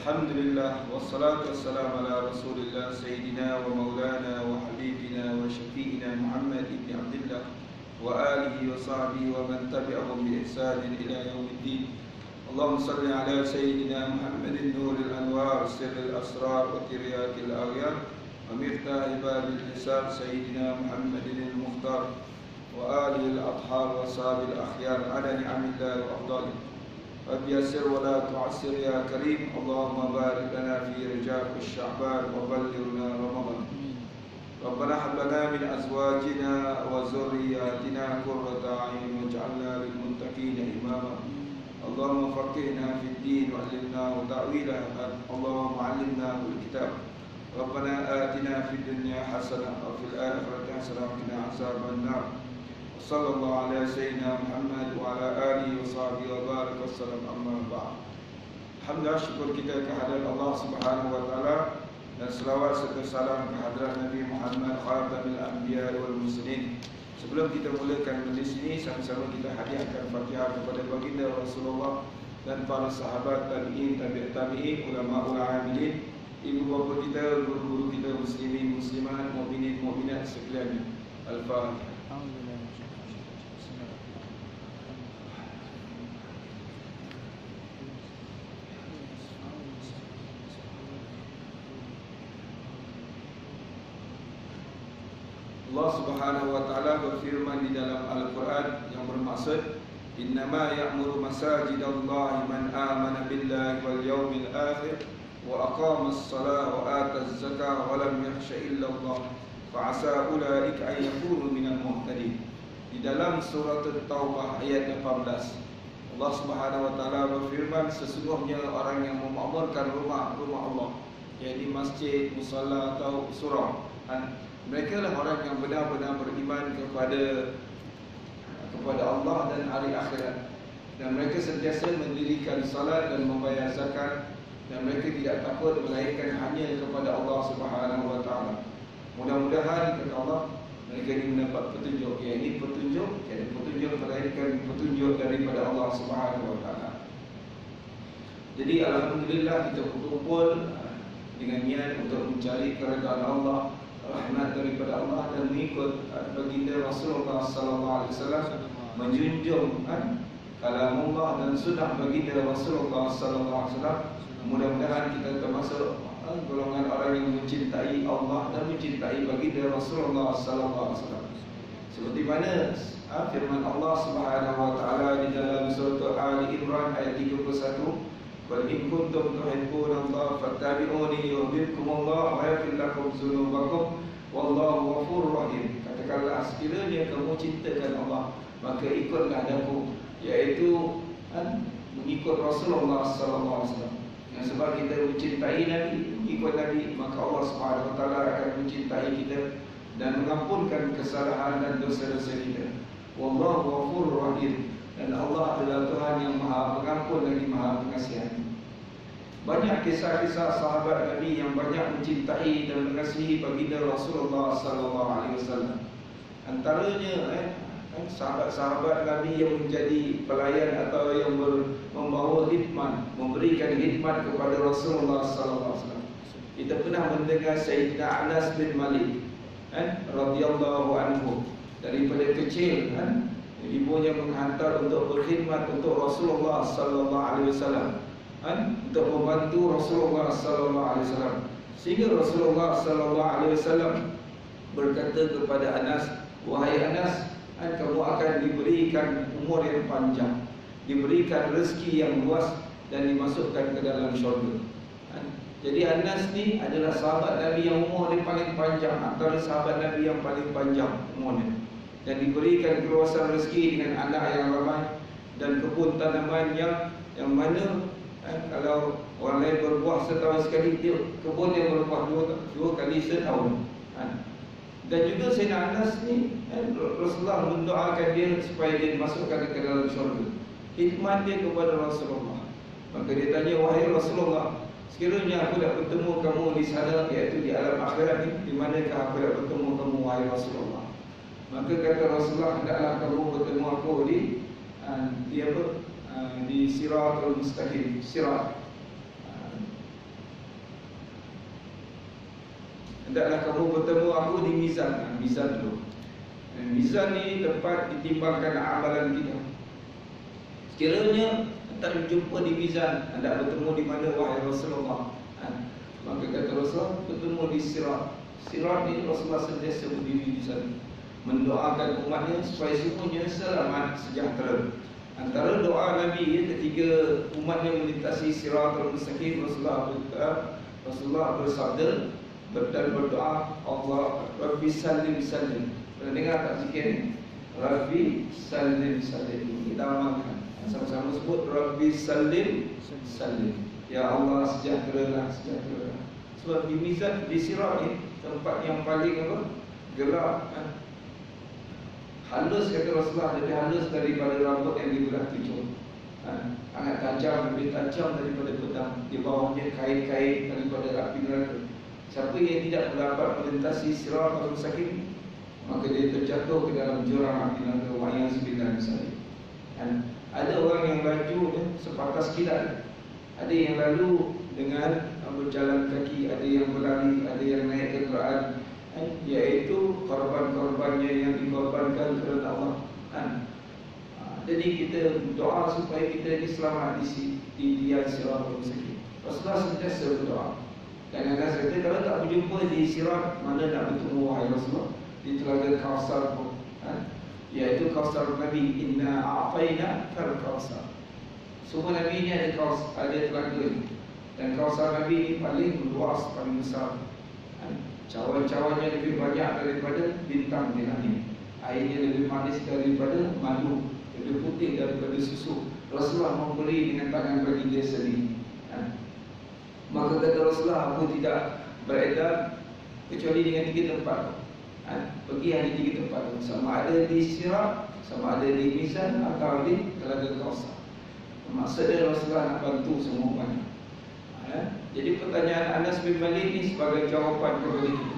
Alhamdulillah wassalatu wassalamu ala Rasulillah Sayyidina wa maulana wa habibina wa syafi'ina Muhammad ibn Abdullah wa alihi wa sahbihi wa man tabi'ahum bi ihsanin ila yaumiddin. Allahumma salli ala Sayyidina Muhammadin nuril anwar sirril asrar wa tiryakil aghyar wa miftah babil hisab Sayyidina Muhammadin al-mukhtar wa alihi al-athhar wa sahbihi al-akhyar ala ni'amillah wa afdalih. رب يسر ولا تعسر يا كريم اللهم بارك لنا في رجاب الشعبان وبلغنا رمضان ربنا هب لنا من أزواجنا وذرياتنا قرة أعين واجعلنا للمتقين إماما اللهم فقهنا في الدين وعلمنا تأويله اللهم علمنا الكتاب ربنا آتنا في الدنيا حسنة وفي الآخرة حسنة وقنا عذاب النار صلى الله على سيدنا محمد وعلى آله وصحبه وبارك وسلم أما بعد. Alhamdulillah, syukur kita kehadirat Allah Subhanahu wa taala dan selawat serta salam kehadirat Nabi Muhammad khatamul anbiya wal mursalin. Sebelum kita mulakan majlis ini, sama-sama kita hadiahkan Fatihah kepada baginda Rasulullah dan para sahabat tabi'in, tabi'ut tabi'in, ulama amilin, ibu bapa kita, guru-guru kita, muslimin, muslimat, mukminin, mukminat sekalian. Al-Fatihah. Allah Subhanahu wa taala berfirman di dalam Al-Quran yang bermaksud innama ya'muru masajidallahi man amana billahi wal yawmil akhir wa aqamas salata wa ataz zakata wa lam yakhsha illa Allah fa asa ulaika an yakunu minal muhtadin. Di dalam surah At-Taubah ayat 18 Allah Subhanahu wa taala berfirman sesungguhnya orang yang memakmurkan rumah Allah, yakni masjid, musalla atau surau, mereka lah orang yang benar-benar beriman kepada Allah dan hari akhirat, dan mereka sentiasa mendirikan salat dan membayar zakat, dan mereka tidak takut melainkan hanya kepada Allah Subhanahu wa taala. Mudah-mudahan kata Allah mereka ini mendapat petunjuk, yakni petunjuk melainkan petunjuk daripada Allah Subhanahu wa taala. Jadi alhamdulillah kita berkumpul dengan niat untuk mencari keredaan Allah, rahmat daripada Allah dan mengikut baginda Rasulullah sallallahu alaihi wasallam, menjunjung kalam Allah dan sunnah baginda Rasulullah sallallahu alaihi wasallam. Mudah-mudahan kita termasuk golongan orang yang mencintai Allah dan mencintai baginda Rasulullah sallallahu alaihi wasallam. Seperti mana firman Allah Subhanahu wa taala di dalam surah Ali Imran ayat 31, "Qul in kuntum tuhibbunallaha fattabi'uni yuhibbukumullah wa yaghfir lakum dzunubakum wallahu ghafurur rahim." Katakanlah, sekiranya kamu cintakan Allah, maka ikutlah aku, yaitu mengikut Rasulullah sallallahu alaihi wasallam. Yang sebab kita mencintai Nabi, ikut Nabi, maka Allah Subhanahu wa taala akan mencintai kita dan mengampunkan kesalahan dan dosa-dosa kita. Wallahu ghafurur rahim. Dan Allah adalah Tuhan yang Maha Pengampun lagi Maha Pengasihani. Banyak kisah-kisah sahabat Nabi yang banyak mencintai dan mengasihi baginda Rasulullah sallallahu alaihi wasallam. Antaranya sahabat-sahabat Nabi yang menjadi pelayan atau yang membawa khidmat, memberikan khidmat kepada Rasulullah sallallahu alaihi wasallam. Kita pernah mendengar Sayyidina Anas bin Malik radhiyallahu anhu, daripada kecil ibunya menghantar untuk berkhidmat untuk Rasulullah sallallahu alaihi wasallam, untuk membantu Rasulullah sallallahu alaihi wasallam, sehingga Rasulullah sallallahu alaihi wasallam berkata kepada Anas, "Wahai Anas, kamu akan diberikan umur yang panjang, diberikan rezeki yang luas dan dimasukkan ke dalam syurga." Jadi Anas ni adalah sahabat Nabi yang umur dia paling panjang, antara sahabat Nabi yang paling panjang umurnya, dan diberikan keluasan rezeki dengan anak yang ramai dan kebun tanaman yang mana kalau orang lain berbuah setahun sekali, dia kebun yang berbuah dua kali setahun. Dan juga Sayyidina Anas ni Rasulullah mendoakan dia supaya dia dimasukkan ke dalam syurga, khidmat dia kepada Rasulullah. Maka dia tanya, "Wahai Rasulullah, sekiranya aku nak bertemu kamu di sana, iaitu di alam akhirat ni, di manakah aku nak bertemu kamu, wahai Rasulullah?" Maka kata Rasulullah, "Hendaklah kamu bertemu aku di Siratul Mustaqim." Sirat hendaklah kamu bertemu aku di mizan. Mizan dulu. Mizan ni tempat ditimbangkan amalan kita. Sekiranya tak jumpa di mizan, hendak bertemu di mana wahai Rasulullah? Maka kata Rasulullah, bertemu di sirat. Sirat ni Rasulullah sentiasa berdiri di sana, mendoakan umatnya supaya semuanya selamat sejahtera. Antara doa Nabi ketika umatnya melintasi siratul mustaqim, Rasulullah bersabda dan berdoa, Allah Rabbi salim salim. Pernah dengar tak zikir ni? Rabbi salim salim. Kita amalkan. Sama-sama sebut Rabbi salim salim. Ya Allah sejahteralah, sejahteralah. Sebab di mizan, di sirat ni tempat yang paling apa? Gelap. Halus kata Rasulullah, lebih halus daripada rambut yang dibelah tujuh. Sangat tajam, lebih tajam daripada pedang. Di bawahnya kain-kain daripada api neraka. Siapa yang tidak dapat melintasi siratul mustaqim, maka dia terjatuh ke dalam jurang api neraka. Wayang sembilan misalnya. Ada orang yang laju sepatas kilat. Ada yang lalu dengan berjalan kaki, ada yang berlari, ada yang naik kenderaan, iaitu korban-korbannya yang dikorbankan kerana Allah. Jadi kita doa supaya kita ini selamat di dia siratul mustaqim. Rasulullah sentiasa berdoa. Dan anda kata kalau tak berjumpa di sirat, mana nak bertemu wahai Rasulullah? Di telaga Kausar pun, iaitu Kausar Nabi. Inna a'tayna kal Kausar. Semua Nabi ini ada telaga ini. Dan Kausar Nabi ini paling luas, paling besar. Cawan-cawannya lebih banyak daripada bintang di langit. Airnya lebih manis daripada madu, lebih putih daripada susu. Rasulullah memberi dengan tangan baginda sendiri. Maka kata Rasulullah, aku tidak beredar kecuali dengan 3 tempat. Pergi hanya 3 tempat. Sama ada di sirat, sama ada di mizan, atau di telaga Kausar. Maksudnya Rasulullah nak bantu semua umatnya. Jadi pertanyaan Anas bin Malik ini sebagai jawapan kepada kita.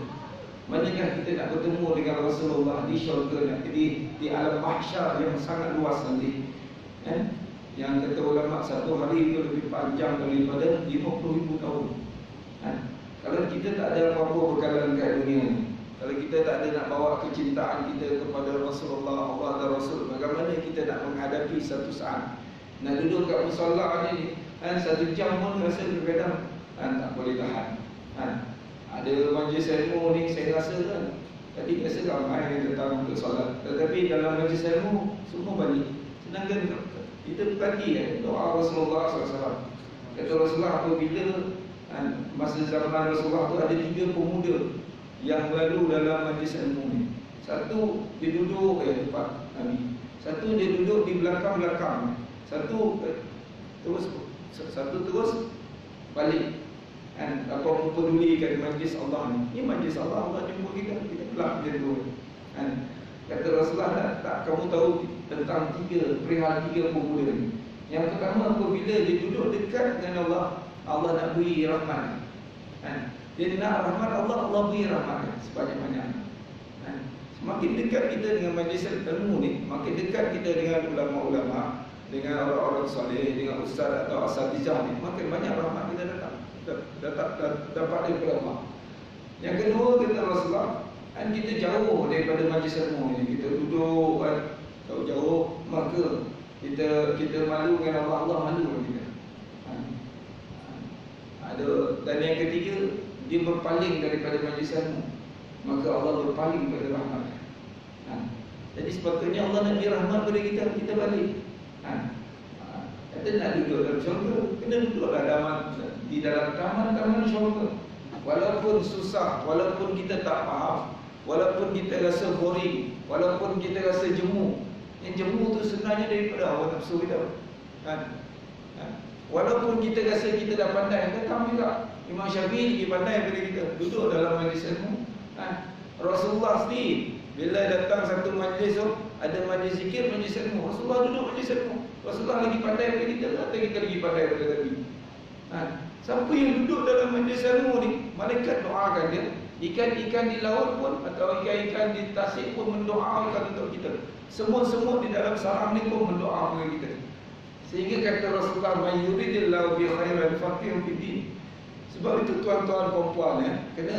Manakah kita nak bertemu dengan Rasulullah di syurga, di alam mahsyar yang sangat luas nanti? Yang kata ulama, satu hari itu lebih panjang daripada 50,000 tahun. Kalau kita tak ada apa-apa bekalan kat dunia ni, kalau kita tak ada nak bawa kecintaan kita kepada Rasulullah, Allah dan Rasul, bagaimana kita nak menghadapi satu saat? Nak duduk kat musalla ni 1 jam pun rasa berbeza. Tak boleh tahan. Ada majlis ilmu ni, saya rasa kan tadi rasa ramai yang datang untuk solat, tetapi dalam majlis ilmu semua balik. Sedangkan kita tadi doa Rasulullah SAW. Kata Rasulullah, apabila masa zaman Rasulullah tu ada 3 pemuda yang lalu dalam majlis ilmu ni. Satu dia duduk depan Nabi, satu dia duduk di belakang-belakang, satu terus balik. Apa mempedulikan majlis Allah ni? Ini majlis Allah, Allah jumpa kita pelak macam tu. Kata Rasulullah, tak kamu tahu tentang perihal 3 pemuda ni. Yang pertama, apabila dia duduk dekat dengan Allah, Allah nak beri rahmat. Dia nak rahmat Allah, Allah beri rahmat sebanyak-banyak. Semakin dekat kita dengan majlis ilmu ni, makin dekat kita dengan ulama-ulama, dengan orang-orang soleh, dengan ustaz atau asatizah ni, makin banyak rahmat kita dapat daripada Allah. Yang kedua, kata Rasulullah, kita jauh daripada majlis ilmu ni, kita duduk jauh, maka kita malu dengan Allah, Allah malu dengan kita. Dan yang ketiga, dia berpaling daripada majlis ilmu, maka Allah berpaling pada rahmat. Jadi sepatutnya Allah nak beri rahmat pada kita, kita balik. Kata nak duduk dalam syurga, kena duduklah di dalam taman-taman syurga. Walaupun susah, walaupun kita tak faham, walaupun kita rasa boring, walaupun kita rasa jemu. Yang jemu tu sebenarnya daripada hawa nafsu kita. Walaupun kita rasa kita dah pandai, kita ambil tak. Imam Syafi'i lebih pandai daripada kita. Duduk dalam majlis ilmu. Rasulullah sendiri bila datang satu majlis tu, ada majlis zikir, majlis ilmu, Rasulullah duduk majlis ilmu. Rasulullah lagi pandai daripada kita, atau kita lagi pandai daripada Nabi? Siapa yang duduk dalam majlis ilmu ni, malaikat doakan dia. Ikan-ikan di laut pun, atau ikan-ikan di tasik pun mendoakan untuk kita. Semut-semut di dalam sarang ni pun mendoakan kita. Sehingga kata Rasulullah, "Man yuridillahu bi khairan faqihu fid din." Sebab itu tuan-tuan perempuan kena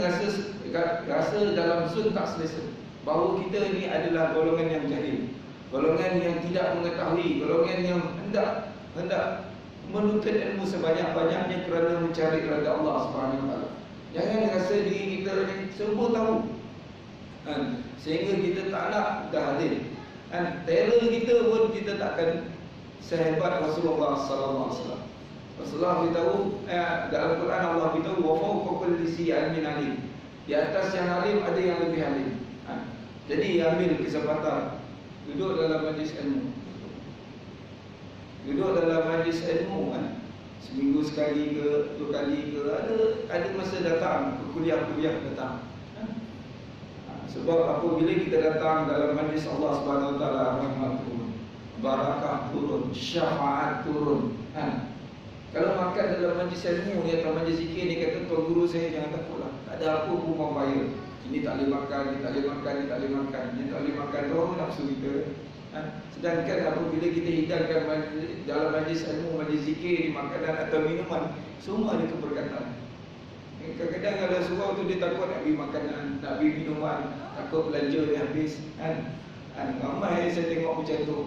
rasa dalam zon tak selesa bahawa kita ini adalah golongan yang jahil, golongan yang tidak mengetahui, golongan yang hendak menuntut ilmu sebanyak-banyaknya kerana mencari redha Allah Subhanahu Wa Taala. Jangan rasa diri kita ni semua tahu, sehingga kita tak nak dah hadir. Terror kita pun kita takkan sehebat Rasulullah Sallallahu Alaihi Wasallam. Rasulullah beritahu dalam Quran, Allah beritahu wa fawqa kulli zi ilmin alim. Di atas yang alim ada yang lebih alim. Jadi ambil kesempatan duduk dalam majlis ilmu. Duduk dalam majlis ilmu seminggu sekali ke 2 kali ke, ada masa datang ke kuliah-kuliah datang. Sebab apabila kita datang dalam majlis Allah Subhanahu Wa Taala, rahmat turun, barakah turun, syafaat turun. Kalau makan dalam majlis ilmu ni atau majlis zikir ni, kata tuan guru saya jangan takutlah, tak ada apa pun membayar. Ini tak boleh makan, ini tak boleh makan, ini tak boleh makan, ini tak boleh makan, orang nafsu kita. Sedangkan apabila kita hidangkan dalam majlis ilmu, majlis zikir, di makanan atau minuman, semua ada keberkatan. Kadang-kadang kalau surau tu dia takut nak beli makanan, nak beli minuman, takut belanja dia habis. Ramai saya tengok macam tu.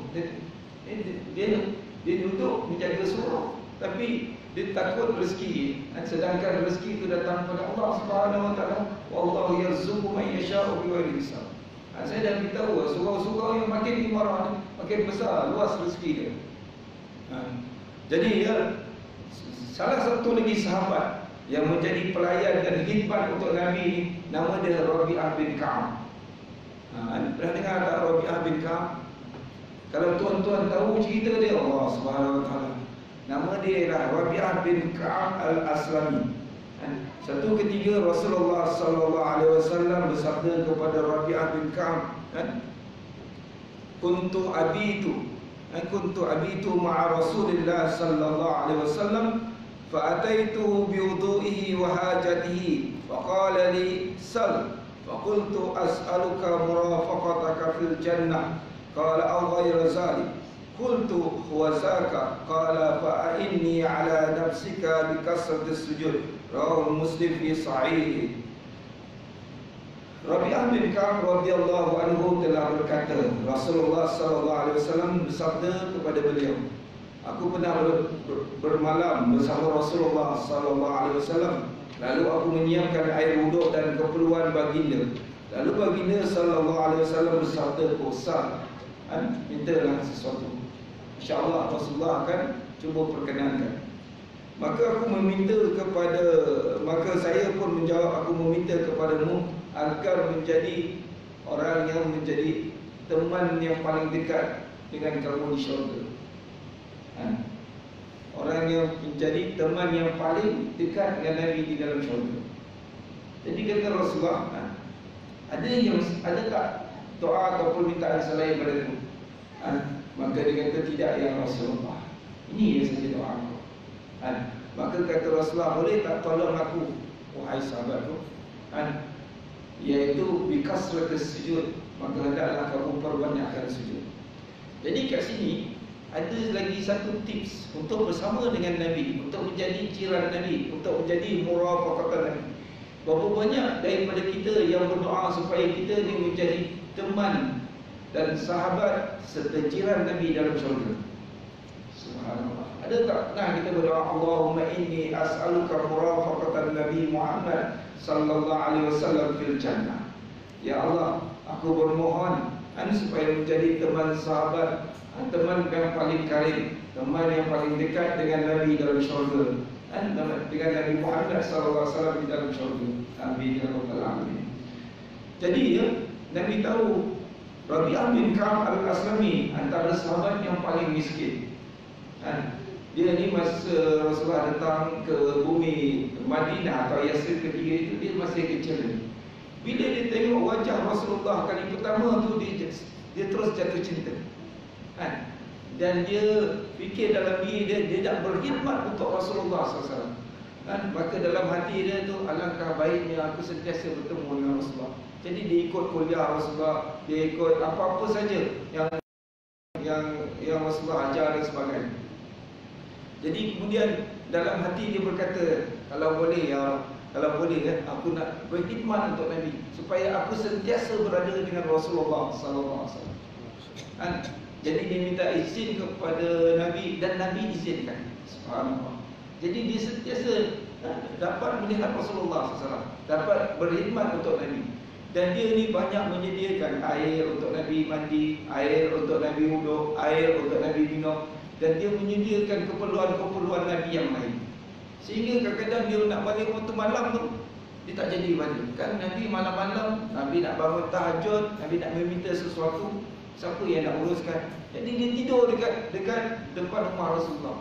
Dia duduk menjaga surau, tapi dia takut rezeki. Sedangkan rezeki itu datang pada Allah Subhanahu Wa Taala. Wallahu yarzuqu man yasha'u bighairi hisab. Saya dah beritahu, surau-surau yang makin imarah ni makin besar, luas rezeki dia. Jadi salah satu lagi sahabat yang menjadi pelayan dan khidmat untuk Nabi ni, nama dia Rabi'ah bin Ka'ab. Pernah dengar tak Rabi'ah bin Ka'ab? Kalau tuan-tuan tahu cerita dia, Allah Subhanahu Wa Taala, nama dia ialah Rabi'ah bin Ka'ab al-Aslami. Satu ketika Rasulullah Sallallahu Alaihi Wasallam bersabda kepada Rabi'ah bin Ka'ab, kuntu abitu ma'a Rasulillah Sallallahu Alaihi Wasallam فأتيته بوضوئه وحاجته فقال لي سل فقلت أسألك مرافقتك في الجنة قال أو غير ذلك قلت هو ذاك قال فأعني على نفسك بكثرة السجود رواه مسلم في صحيحه. Rabi'ah bin Ka'ab radhiyallahu anhu telah berkata, Rasulullah sallallahu alaihi wasallam bersabda kepada beliau, aku pernah bermalam bersama Rasulullah sallallahu alaihi wasallam, lalu aku menyiapkan air wuduk dan keperluan baginda. Lalu baginda sallallahu alaihi wasallam bersabda, "Usah, mintalah sesuatu. Insya-Allah Rasulullah akan cuba perkenankan." Maka saya pun menjawab, aku meminta kepadamu agar menjadi orang yang menjadi teman yang paling dekat dengan kamu di syurga. Orang yang menjadi teman yang paling dekat dengan Nabi di dalam syurga. Jadi kata Rasulullah, ada tak doa ataupun mintaan selain daripada itu? Maka dia kata, tidak ya Rasulullah, ini yang saja doa aku. Maka kata Rasulullah, boleh tak tolong aku, wahai sahabatku, iaitu bikasratis sujud, maka hendaklah kamu perbanyakkan sujud. Jadi kat sini ada lagi satu tips untuk bersama dengan Nabi, untuk menjadi jiran Nabi, untuk menjadi murafaqatan Nabi. Berapa banyak daripada kita yang berdoa supaya kita ni menjadi teman dan sahabat serta jiran Nabi dalam syurga. Subhanallah. Ada tak pernah kita berdoa, Allahumma inni as'aluka murafaqatan Nabi Muhammad sallallahu alaihi wasallam fil jannah. Ya Allah, aku bermohon supaya menjadi teman sahabat, teman yang paling karib, teman yang paling dekat dengan Nabi dalam syurga, dengan Nabi Muhammad sallallahu alaihi wasallam di dalam syurga. Amin ya rabbal alamin. Jadi Nabi tahu Rabi'ah bin Ka'ab al-Aslami antara sahabat yang paling miskin. Dia ni masa Rasulullah datang ke bumi Madinah atau Yasrib ketiga itu, dia masih kecil lagi. Bila dia tengok wajah Rasulullah kali pertama tu, dia terus jatuh cinta. Dan dia fikir dalam diri dia nak berkhidmat untuk Rasulullah SAW. Maka dalam hati dia tu, alangkah baiknya aku sentiasa bertemu dengan Rasulullah. Jadi dia ikut kuliah Rasulullah, dia ikut apa-apa saja yang Rasulullah ajar dan sebagainya. Jadi kemudian dalam hati dia berkata, kalau boleh ya, kalau boleh aku nak berkhidmat untuk Nabi supaya aku sentiasa berada dengan Rasulullah sallallahu alaihi wasallam. Jadi dia minta izin kepada Nabi dan Nabi izinkan. Subhanallah. Jadi dia sentiasa dapat melihat Rasulullah SAW, dapat berkhidmat untuk Nabi. Dan dia ni banyak menyediakan air untuk Nabi mandi, air untuk Nabi wuduk, air untuk Nabi minum. Dan dia menyediakan keperluan-keperluan Nabi yang lain. Sehingga kadang-kadang dia nak balik waktu malam tu, dia tak jadi balik. Kan Nabi malam-malam, Nabi nak bangun tahajud, Nabi nak meminta sesuatu, siapa yang nak uruskan? Jadi dia tidur dekat depan rumah Rasulullah.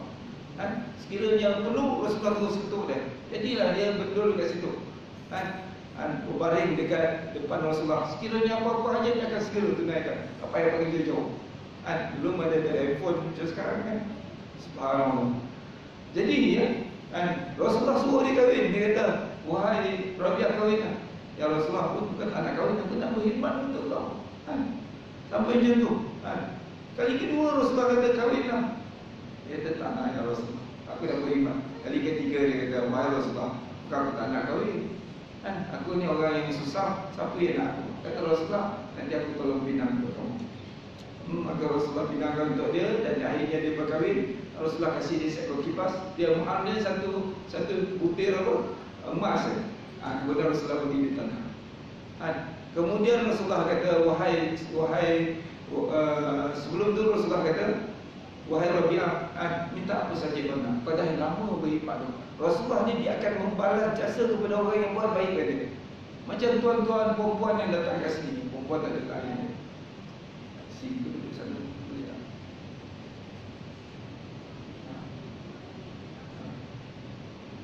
Sekiranya perlu, Rasulullah terus ketuk dia. Jadilah dia berduduk dekat situ, berbaring dekat depan Rasulullah. Sekiranya apa-apa hajat dia akan segera tunaikan. Apa yang pergi jauh. Belum ada telefon macam sekarang kan. Subhanallah. Jadi Rasulullah suruh dia kahwin. Dia kata, wahai Rabi'ah kahwin. Ya Rasulullah, aku bukan anak kahwin, aku nak berkhidmat untuk Allah. Sampai macam tu. Kali kedua Rasulullah kata kahwin lah. Dia kata tak nak ya Rasulullah, aku dah berkhidmat. Kali ketiga dia kata, wahai Rasulullah, bukan aku tak nak kahwin. Aku ni orang yang susah, siapa yang nak aku? Kata Rasulullah, nanti aku tolong pinang untuk kamu. Maka Rasulullah pinangkan untuk dia. Dan akhirnya dia berkahwin. Rasulullah kasih dia seekor kipas. Dia ambil satu butir emas. Kemudian Rasulullah pergi di tanah. Kemudian Rasulullah kata, wahai sebelum tu Rasulullah kata, wahai Rabi'ah, minta apa saja kau nak. Kau dah lama berkhidmat tu. Rasulullah ni dia akan membalas jasa kepada orang yang buat baik pada dia. Macam tuan-tuan perempuan yang datang kat sini. Perempuan tak ada lain. Sini duduk sana. Boleh tak?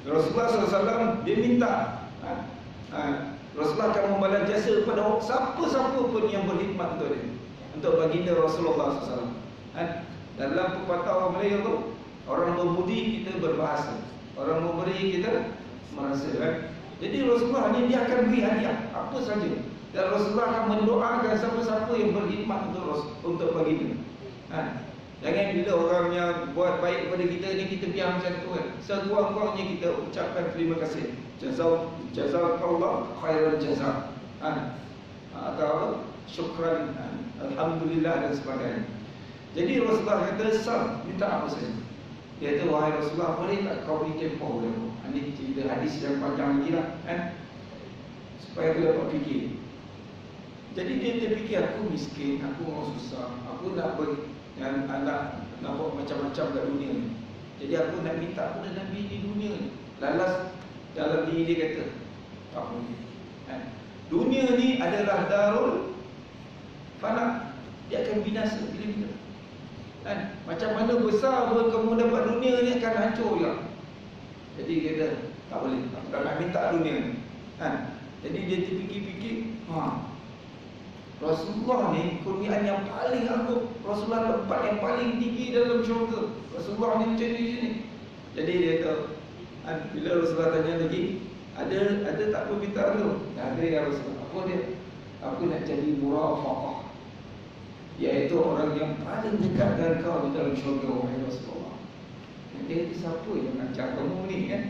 Rasulullah SAW dia minta, Rasulullah akan membalas jasa kepada siapa-siapa pun yang berkhidmat untuk dia, untuk baginda Rasulullah SAW. Dalam pepatah orang Melayu tu, orang berbudi kita berbahasa, orang memberi kita merasa kan. Jadi Rasulullah ni dia akan beri hadiah apa saja. Dan Rasulullah akan mendoakan siapa-siapa yang berkhidmat untuk baginda. Jangan bila orang yang buat baik kepada kita ni kita biar macam tu kan. Sekurang-kurangnya kita ucapkan terima kasih. Jazakallah khairan jazak. Atau syukran, alhamdulillah dan sebagainya. Jadi Rasulullah kata, sal, minta apa saja. Dia kata, wahai Rasulullah, boleh tak kau beri tempoh dia? Ini cerita hadis yang panjang lagi lah supaya aku dapat fikir. Jadi dia terfikir, aku miskin, aku orang susah, aku nak buat macam-macam kat dunia ni. Jadi aku nak minta kepada Nabi di dunia ni. Lalas dalam diri dia kata, tak boleh. Dunia ni adalah darul fana. Dia akan binasa bila-bila. Macam mana besar pun kamu dapat dunia ni akan hancur je. Jadi dia kata, tak boleh, aku tak nak minta dunia ni. Jadi dia terfikir-fikir, Rasulullah ni kurniaan yang paling agung. Rasulullah tempat yang paling tinggi dalam syurga. Rasulullah ni macam ni. Jadi dia kata, bila Rasulullah tanya lagi, ada tak permintaan tu? Ada ya Rasulullah. Apa dia? Aku nak jadi murafaqah, iaitu orang yang paling dekat dengan kau di dalam syurga, wahai Rasulullah. Dia kata, siapa yang ajar kamu ni kan?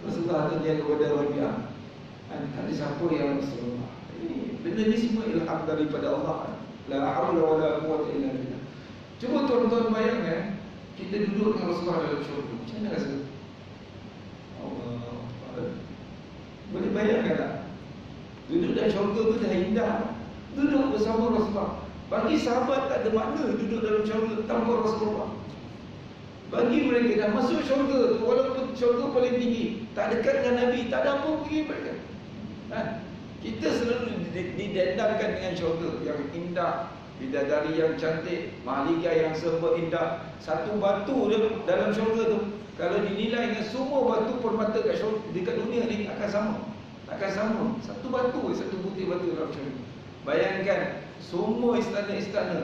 Rasulullah tanya kepada Rabi'ah, ada siapa yang Rasulullah? Benda ni semua ilham daripada Allah. La haula wala quwwata illa billah. Cuba tuan-tuan bayangkan, kita duduk dengan Rasulullah dalam syurga. Macam mana rasa? Allah. Boleh bayangkan tak? Duduk dalam syurga tu dah indah. Duduk bersama Rasulullah. Bagi sahabat tak ada makna duduk dalam syurga tanpa Rasulullah. Bagi mereka dah masuk syurga, walaupun syurga paling tinggi, tak dekat dengan Nabi, tak ada apa pergi mereka. Kita selalu didendangkan dengan syurga yang indah, bidadari yang cantik, mahligai yang serba indah. Satu batu dalam syurga tu, kalau dinilai dengan semua batu permata dekat dunia ni akan sama. Takkan sama. Satu batu, satu butir batu dalam syurga. Bayangkan semua istana-istana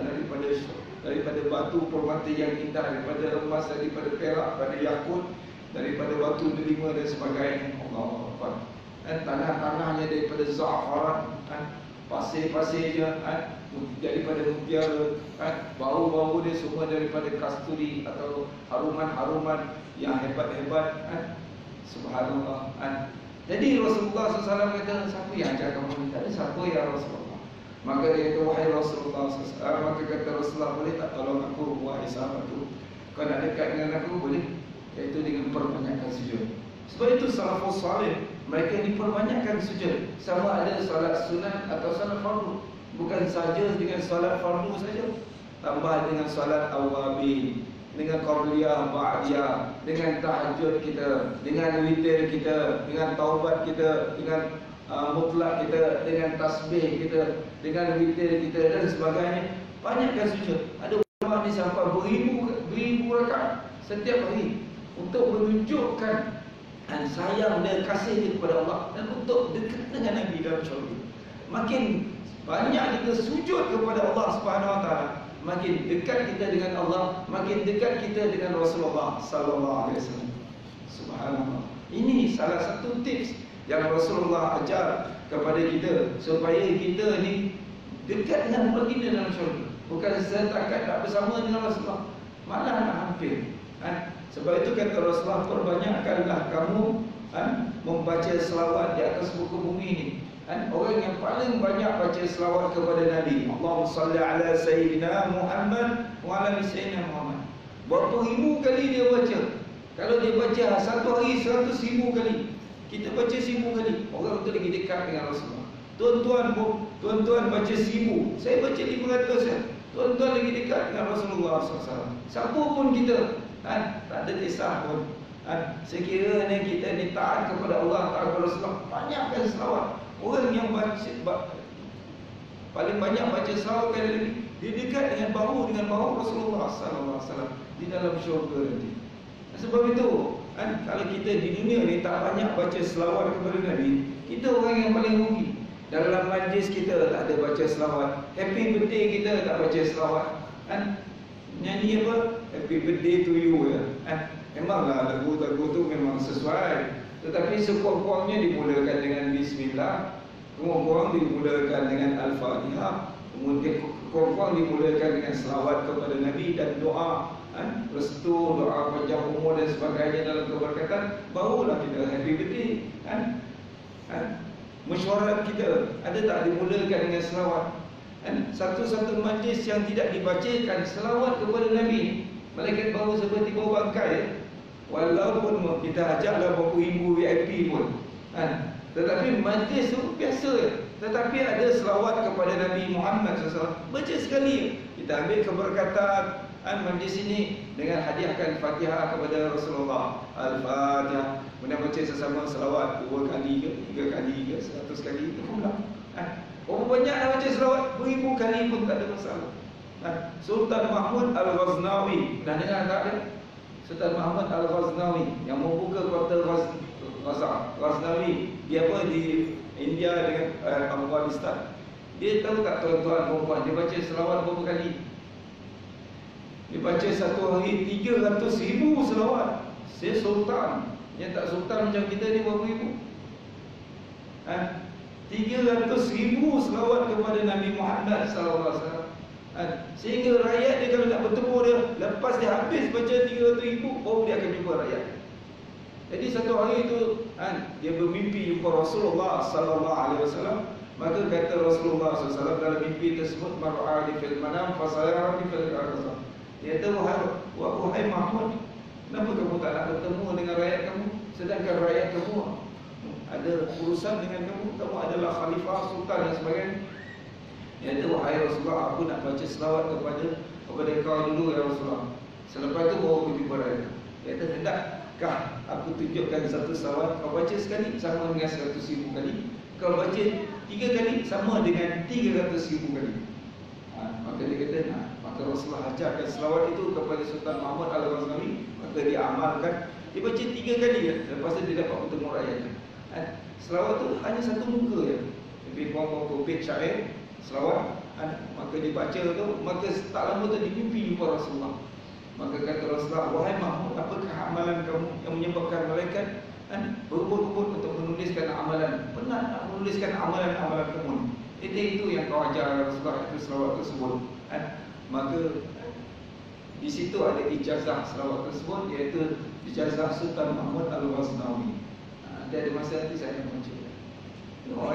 daripada batu permata yang indah, daripada emas, daripada perak, daripada yakut, daripada batu delima dan sebagainya. Allahu Akbar. Tanah-tanahnya daripada za'faran, pasir-pasirnya daripada mutiara, bau-bau dia semua daripada kasturi atau haruman-haruman yang hebat-hebat, subhanallah. Jadi Rasulullah SAW kata, siapa yang ajar kamu ni? Tak ada siapa ya Rasulullah. Maka dia kata, wahai Rasulullah SAW, maka kata Rasulullah, boleh tak tolong aku, wahai sahabat tu, kau nak dekat dengan aku, boleh? Iaitu dengan perbanyakkan sujud. Sebab itu salafus salih, mereka diperbanyakkan sujud, sama ada salat sunat atau salat fardu. Bukan saja dengan salat fardu saja, tambah dengan salat awabin, dengan qabliyah, ba'diyah, dengan tahajud kita, dengan witir kita, dengan taubat kita, dengan mutlak kita, dengan tasbih kita, dengan witir kita dan sebagainya. Banyakkan sujud. Ada ulama ni sampai beribu rakaat setiap hari untuk menunjukkan sayang dan kasih dia kepada Allah dan untuk dekat dengan Nabi dalam syurga. Makin banyak kita sujud kepada Allah Subhanahu Wa Taala, makin dekat kita dengan Allah, makin dekat kita dengan Rasulullah Sallallahu Alaihi Wasallam. Subhanallah. Ini salah satu tips yang Rasulullah ajar kepada kita supaya kita ni dekat dengan baginda dalam syurga. Bukan setakat tak bersama dengan Rasulullah, malah nak hampir. Sebab itu kata Rasulullah, perbanyakkanlah kamu membaca selawat di atas muka bumi ini. Orang yang paling banyak baca selawat kepada Nabi, Allahumma salli ala Sayyidina Muhammad wa ala Sayyidina Muhammad, berapa ribu kali dia baca. Kalau dia baca satu hari 100,000 kali, kita baca 1,000 kali, orang itu lagi dekat dengan Rasulullah. Tuan-tuan baca 1,000, saya baca 500 ya. Tuan-tuan lagi dekat dengan Rasulullah SAW. Siapa pun kita, tak ada kisah pun. Sekiranya kita ni taat kepada Allah, taat kepada Rasulullah, banyakkan selawat. Orang yang paling banyak baca selawat kepada Nabi, dia dekat dengan bahu Rasulullah SAW di dalam syurga nanti. Sebab itu, kalau kita di dunia ni tak banyak baca selawat kepada Nabi, kita orang yang paling rugi. Dalam majlis kita tak ada baca selawat, happy birthday kita tak baca selawat, nyanyi apa? Happy birthday to you ya. Memanglah lagu-lagu tu memang sesuai, tetapi sekurang-kurangnya dimulakan dengan bismillah, kurang-kurang dimulakan dengan al-fatihah, kemudian kurang-kurang dimulakan dengan selawat kepada Nabi dan doa restu, doa panjang umur dan sebagainya dalam keberkatan, barulah kita happy birthday. Mesyuarat kita ada tak dimulakan dengan selawat? Satu-satu majlis yang tidak dibacakan selawat kepada Nabi, malaikat baru seperti bau bangkai. Walaupun kita ajaklah berapa ribu VIP pun, tetapi majlis tu biasa. Tetapi ada selawat kepada Nabi Muhammad SAW, baca sekali, kita ambil keberkatan majlis ini dengan hadiahkan Fatihah kepada Rasulullah. Al-Fatihah. Kemudian baca sesama selawat 2 kali ke 3 kali ke 100 kali ke pulang. Berapa banyak nak baca selawat, 1000 kali pun tak ada masalah. Sultan Mahmud Al-Ghaznawi, dah dengar tak ada? Sultan Mahmud Al-Ghaznawi yang membuka kota Ghaznawi, dia apa di India dengan Afghanistan. Dia tahu tak tuan-tuan perempuan, dia baca selawat berapa kali? Dia baca satu hari 300,000 selawat. Saya sultan, yang tak sultan macam kita ni berapa ribu? 300,000 selawat kepada Nabi Muhammad SAW. Sehingga rakyat dia kalau nak bertemu dia, lepas dia habis baca 300,000, baru dia akan jumpa rakyat. Jadi satu hari itu dia bermimpi jumpa Rasulullah SAW. Maka kata Rasulullah SAW dalam mimpi tersebut, mar'ani fil manam fasayarani fil arzah. Dia kata, wahai Mahmud, kenapa kamu tak nak bertemu dengan rakyat kamu, sedangkan rakyat kamu ada urusan dengan kamu, kamu adalah khalifah, sultan dan sebagainya. Dia kata, wahai Rasulullah, aku nak baca selawat kepada kau dulu ya Rasulullah, selepas itu baru aku jumpa rakyat. Dia kata, hendakkah aku tunjukkan satu selawat, kau baca sekali sama dengan 100,000 kali, kau baca 3 kali sama dengan 300,000 kali. Maka dia kata, maka Rasulullah ajarkan selawat itu kepada Sultan Mahmud Al-Ghaznawi. Maka dia amalkan, dia baca 3 kali ya, lepas tu dia dapat bertemu rakyatnya. Selawat tu hanya satu muka ya, lebih kurang bait syair selawat. Maka dia baca tu, maka tak lama tu dia mimpi jumpa Rasulullah. Maka kata Rasulullah, wahai Mahmud, apakah amalan kamu yang menyebabkan malaikat berebut-rebut untuk menuliskan amalan? Penat nak menuliskan amalan-amalan kamu. Itu yang kau ajar Rasulullah itu selawat tersebut. Maka di situ ada ijazah selawat tersebut, iaitu ijazah Sultan Mahmud Al-Ghaznawi. Dia ada masa nanti saya akan baca. Tengok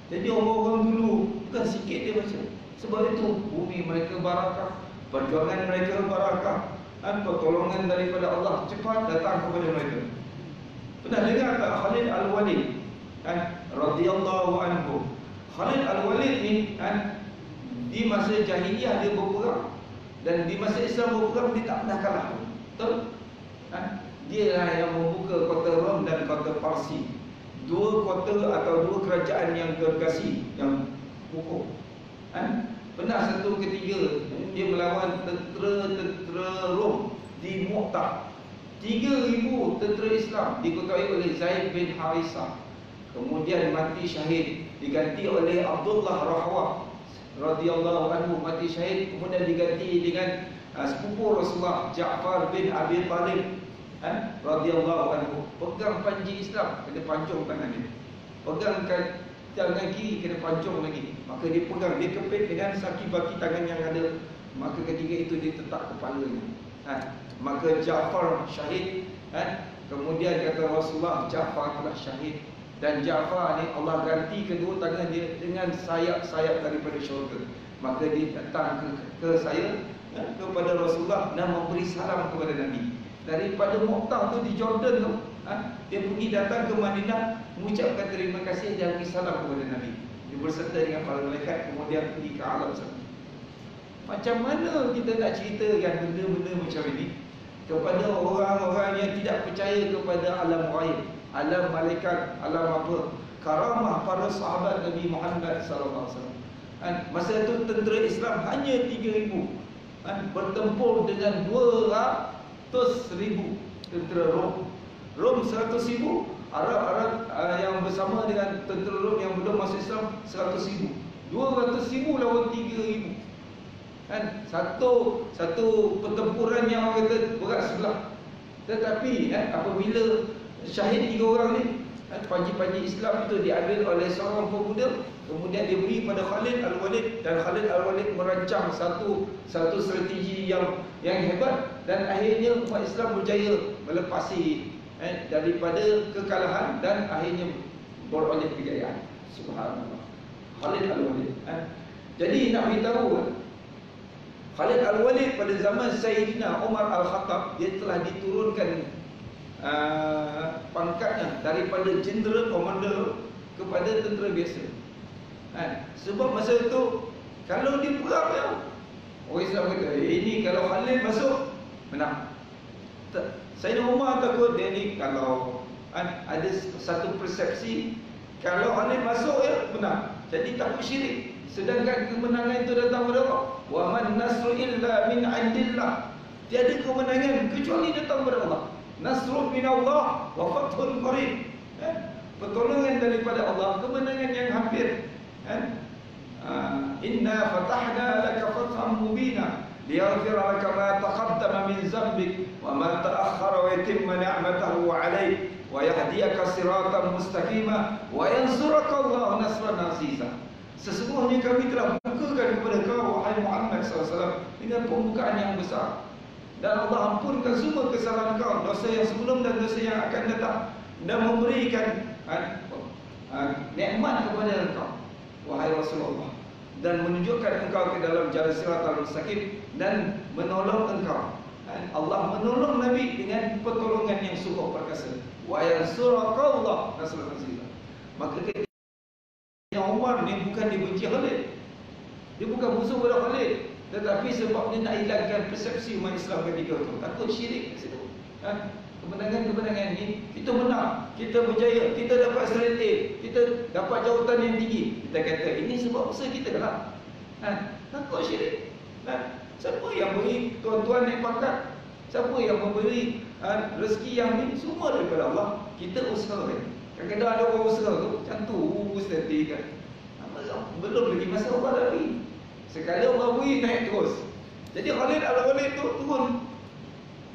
Jadi orang-orang dulu bukan sikit dia baca. Sebab itu bumi mereka barakah, perjuangan mereka barakah, pertolongan daripada Allah cepat datang kepada mereka. Pernah dengar tak Khalid Al-Walid radhiyallahu anhu? Khalid Al-Walid ni di masa jahiliyah dia berperang, dan di masa Islam berperang dia tak pernah kalah. Betul? Dia lah yang membuka kota Rom dan kota Parsi. Dua kota atau dua kerajaan yang gergasi, yang kukuh. Pernah satu ketiga dia melawan tentera Rom di Mu'tah. 3,000 tentera Islam dikuasai oleh Zaid bin Harisah. Kemudian mati syahid, diganti oleh Abdullah Rahwah radhiyallahu anhu, mati syahid. Kemudian diganti dengan sepupu Rasulullah Ja'far bin Abi Talib radhiyallahu anhu. Pegang panji Islam, kena pancung tangan dia. Pegang tangan kiri, kena pancung lagi. Maka dia pegang, dia kepit dengan saki-baki tangan yang ada. Maka ketika itu dia tetak kepalanya. Maka Ja'far syahid. Kemudian kata Rasulullah, Ja'far telah syahid. Dan Ja'far ni Allah ganti kedua tangan dia dengan sayap-sayap daripada syurga. Maka dia datang ke saya, kepada Rasulullah, dan memberi salam kepada Nabi. Daripada Mu'tah tu di Jordan tu, dia pergi datang ke Madinah, mengucapkan terima kasih dan beri salam kepada Nabi. Dia berserta dengan para malaikat, kemudian pergi ke alam sana. Macam mana kita nak ceritakan benda-benda macam ini kepada orang-orang yang tidak percaya kepada alam ghaib, alam malaikat, alam apa? Karamah para sahabat Nabi Muhammad sallallahu alaihi wasallam. Masa itu tentera Islam hanya 3,000, bertempur dengan 200,000 tentera Rom. Rom 100,000, Arab yang bersama dengan tentera Rom yang belum masuk Islam 100,000. 200,000 lawan 3,000. Satu pertempuran yang orang kata berat sebelah. Tetapi apabila syahid 3 orang ni, panji-panji Islam itu diambil oleh seorang pemuda, kemudian diberi pada Khalid Al-Walid, dan Khalid Al-Walid merancang satu strategi yang hebat, dan akhirnya umat Islam berjaya melepasi daripada kekalahan dan akhirnya beroleh kejayaan. Subhanallah. Khalid Al-Walid. Jadi nak beritahu, Khalid Al-Walid pada zaman Sayyidina Umar Al-Khattab, dia telah diturunkan pangkatnya daripada General Commander kepada tentera biasa. Sebab masa itu kalau dia perang ya, orang Islam kata ini kalau Khalid masuk menang. Sayyidina Umar takut dia ni kalau ada satu persepsi kalau Khalid masuk ya menang, jadi takut syirik. Sedangkan kemenangan itu datang dari Allah. Wa man nasru illa min 'indillah. Tiada kemenangan kecuali datang dari Allah. Nasrun min Allah wa fathun qarib. Pertolongan daripada Allah, kemenangan yang hampir. Inna fatahna laka fathan mubina liyaghfira laka ma taqaddama min dhanbik wa ma ta'akhkhara wa yutimma ni'matahu 'alayk wa yahdiyaka siratan mustaqima wa yansuraka Allah nasran 'aziza. Sesungguhnya kami telah bukakan kepada kau, wahai Muhammad SAW, dengan pembukaan yang besar, dan Allah ampunkan semua kesalahan kau, dosa yang sebelum dan dosa yang akan datang, dan memberikan nikmat kepada engkau, wahai Rasulullah, dan menunjukkan engkau ke dalam jalan siratal mustaqim, dan menolong engkau. Allah menolong Nabi dengan pertolongan yang sungguh perkasa. Wa yansuraqallah nasran aziza. Maka Umar ni bukan dibenci Khalid, dia bukan musuh pada Khalid, tetapi sebab dia nak hilangkan persepsi umat Islam ketika itu, takut syirik kat situ. Kemenangan-kemenangan ni kita menang, kita berjaya, kita dapat straight A, kita dapat jawatan yang tinggi, kita kata ini sebab usaha kita lah. Takut syirik. Siapa yang beri tuan-tuan naik pangkat, siapa yang memberi rezeki yang ni, semua daripada Allah. Kita usaha kan. Kadang-kadang ada orang usaha tu macam tu, strategi kan. Belum lagi masa Allah lari. Sekali Allah beri, naik terus. Jadi Khalid Al-Walid tu turun.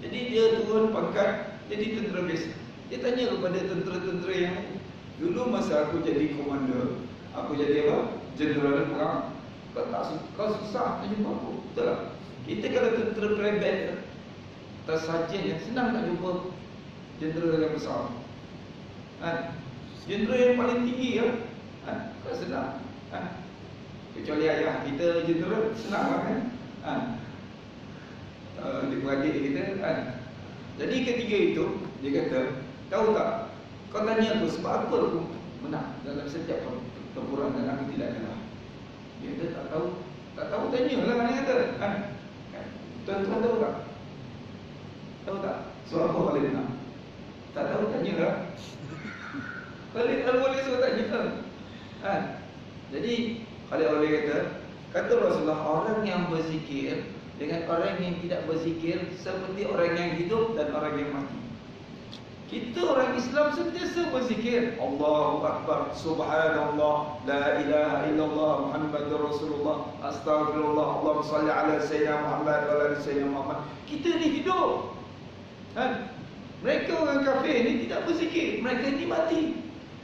Jadi dia turun pangkat jadi tentera biasa. Dia tanya kepada tentera-tentera yang dulu masa aku jadi komander, aku jadi apa? jeneral perang. Kau susah nak jumpa aku. Betul tak? Kita kalau tentera prebet tersajen yang senang nak jumpa jeneral yang besar. Jeneral yang paling tinggi ya. Kau senang. Kecuali ayah kita jeneral senang lah kan. Adik-beradik kita Jadi ketiga itu dia kata, tahu tak, kau tanya aku sebab apa aku menang dalam setiap pertempuran dan aku tidak kalah. Dia kata tak tahu tanyalah. Dia kata tuan-tuan tahu tak? Tahu tak sebab apa Khalid menang? Tak tahu tanyalah. Khalid boleh suruh tanya. Jadi Khalid kata Rasulullah, orang yang berzikir dengan orang yang tidak berzikir seperti orang yang hidup dan orang yang mati. Kita orang Islam sentiasa berzikir, Allahu Akbar, Subhanallah, La ilaha illallah, Muhammadur Rasulullah, Astaghfirullah, Allahumma salli ala Sayyidina Muhammad wa ala Sayyidina Muhammad. Kita ni hidup. Mereka orang kafir ni tidak berzikir, mereka ni mati.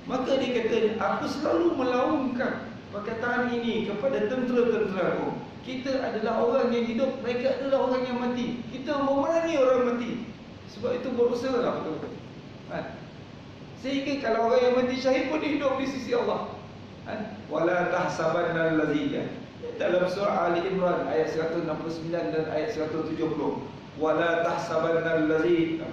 Maka dia kata, aku selalu melaungkan perkataan ini kepada tentera-tentera aku. Kita adalah orang yang hidup, mereka adalah orang yang mati. Kita memerangi orang mati. Sebab itu berusaha lah. Sehingga kalau orang yang mati syahid pun hidup di sisi Allah. Wala tahsabanna allazina, dalam surah Ali Imran ayat 169 dan ayat 170. Wala tahsabanna allazina,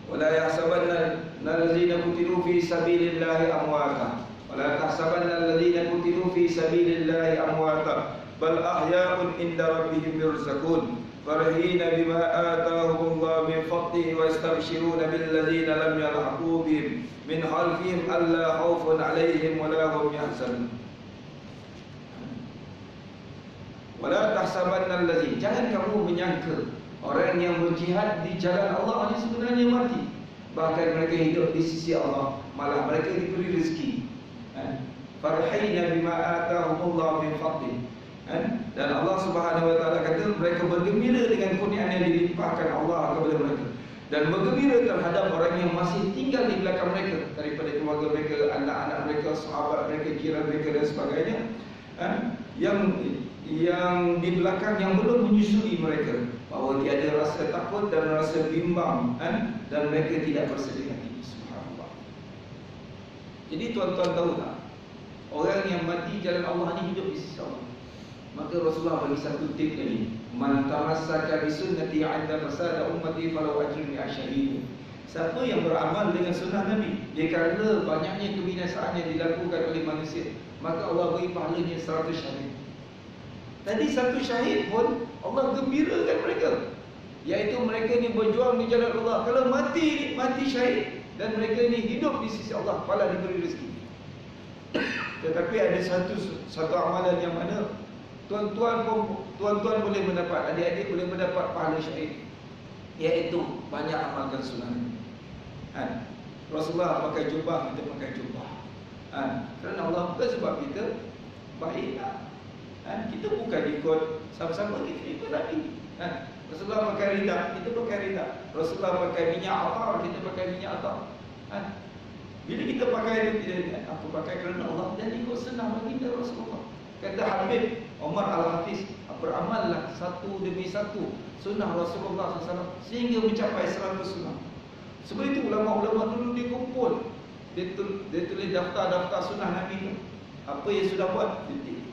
wala yahsabanna allazina qutilu fi sabilillahi amwata. ولا تحسبن الذين قتلوا في سبيل الله أمواتا بل أحياء عند ربهم يرزقون فرحين بما آتاهم الله من فضله ويستبشرون بالذين لم يلحقوا بهم من خلفهم ألا خوف عليهم ولا هم يحزنون. ولا تحسبن الذين, jangan kamu menyangka orang yang berjihad di jalan Allah ini sebenarnya mati. Bahkan mereka hidup di sisi Allah, malah mereka diberi rezeki. Farhina bima atahumullah min fadli. Dan Allah Subhanahu wa taala kata mereka bergembira dengan kurniaan yang dilimpahkan Allah kepada mereka, dan bergembira terhadap orang yang masih tinggal di belakang mereka daripada keluarga mereka, anak-anak mereka, sahabat mereka, jiran mereka dan sebagainya, yang di belakang yang belum menyusui mereka, bahawa dia ada rasa takut dan rasa bimbang, dan mereka tidak bersedih hati. Subhanallah. Jadi tuan-tuan tahu tak, orang yang mati jalan Allah ni hidup di sisi Allah. Maka Rasulullah bagi satu tip lagi, man tamassaka bi sunnati 'inda fasada ummati falau ajrun asyhadu. Siapa yang beramal dengan sunnah Nabi, dia kerana banyaknya kebinasaan yang dilakukan oleh manusia, maka Allah beri pahalanya 100 syahid. Tadi satu syahid pun Allah gembirakan mereka, iaitu mereka ni berjuang di jalan Allah. Kalau mati syahid dan mereka ni hidup di sisi Allah, pahala diberi rezeki. Tetapi ada satu amalan yang mana tuan-tuan boleh mendapat, adik-adik boleh mendapat pahala syahid, iaitu banyak amalkan sunnah. Rasulullah pakai jubah, kita pakai jubah. Kerana Allah bukan sebab kita baik. Kita bukan ikut sama-sama, kita ikut Nabi. Rasulullah pakai rida, kita pakai rida. Rasulullah pakai minyak atar, kita pakai minyak atar. Bila kita pakai itu, aku pakai kerana Allah dan ikut sunnah baginda Rasulullah. Kata Habib Umar Al-Hafiz, beramallah satu demi satu sunnah Rasulullah SAW sehingga mencapai 100 sunnah. Sebab itu ulama-ulama dulu dia kumpul, dia tulis daftar-daftar sunnah Nabi tu. Apa yang sudah buat, dia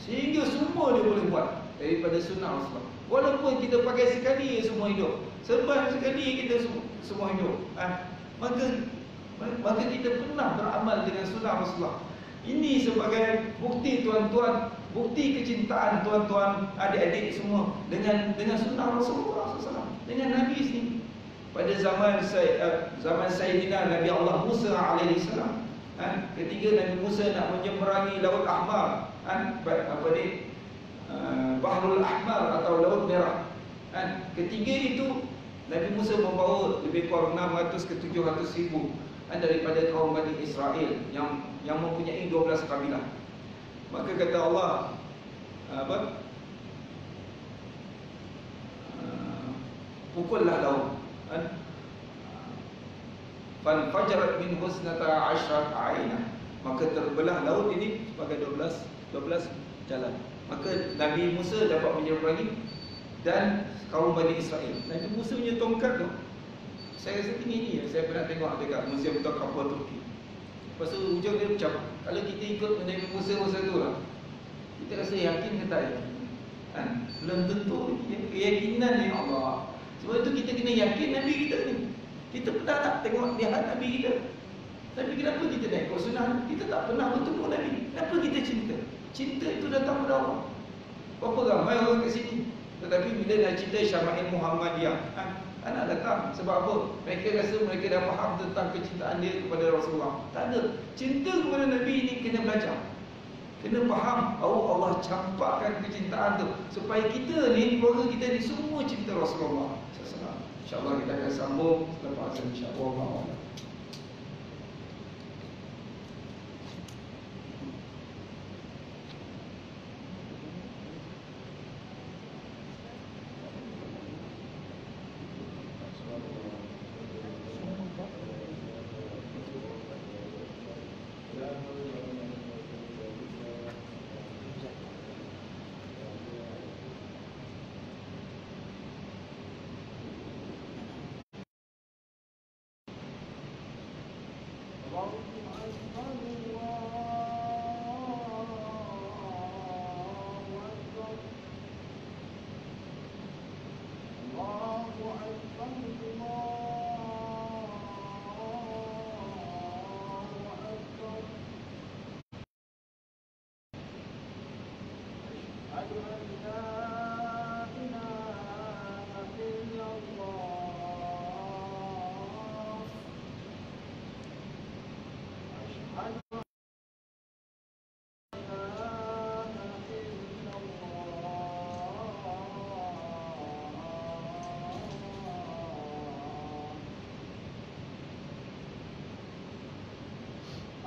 sehingga semua dia boleh buat daripada sunnah Rasulullah. Walaupun kita pakai sekali semua hidup, serban sekali kita semua hidup, maka kita pernah beramal dengan sunnah Rasulullah. Ini sebagai bukti tuan-tuan, bukti kecintaan tuan-tuan, adik-adik semua dengan sunnah Rasulullah SAW, dengan Nabi sendiri. Pada zaman Sayyidina Nabi Allah Musa alaihissalam, ketika Nabi Musa nak menyeberangi Laut Ahmar, Bahrul Ahmar atau Laut Merah, ketiga itu Nabi Musa membawa lebih kurang 600 ke 700 ribu daripada kaum Bani Israel yang mempunyai 12 kabilah. Maka kata Allah, pukullah laut, fanfajarat min husnata 'ashrat a'inah. Maka terbelah laut ini sebagai 12 jalan. Maka Nabi Musa dapat menyeberangi dan kaum Bani Israel. Nabi Musa punya tongkat tu, saya rasa tinggi ni. Saya pernah tengok dekat Museum Kapal Turki. Lepas tu hujung dia macam, kalau kita ikut Nabi Musa masa tu lah, kita rasa yakin ke tak yakin? Kan? Belum tentu keyakinan ni Allah. Sebab itu kita kena yakin Nabi kita ni. Kita pernah tak tengok lihat Nabi kita? Tapi kenapa kita nak ikut sunnah? Kita tak pernah bertemu Nabi. Kenapa kita cinta? Cinta itu datang dari Allah. Berapa ramai orang kat sini, tetapi bila nak cinta Syama'il Muhammadiyah, anak datang. Sebab apa? Mereka rasa mereka dah faham tentang kecintaan dia kepada Rasulullah. Tak ada. Cinta kepada Nabi ini kena belajar, kena faham. Allah campakkan kecintaan tu supaya kita ni, keluarga kita ni semua cinta Rasulullah SAW. InsyaAllah kita akan sambung selepas azan, insyaAllah.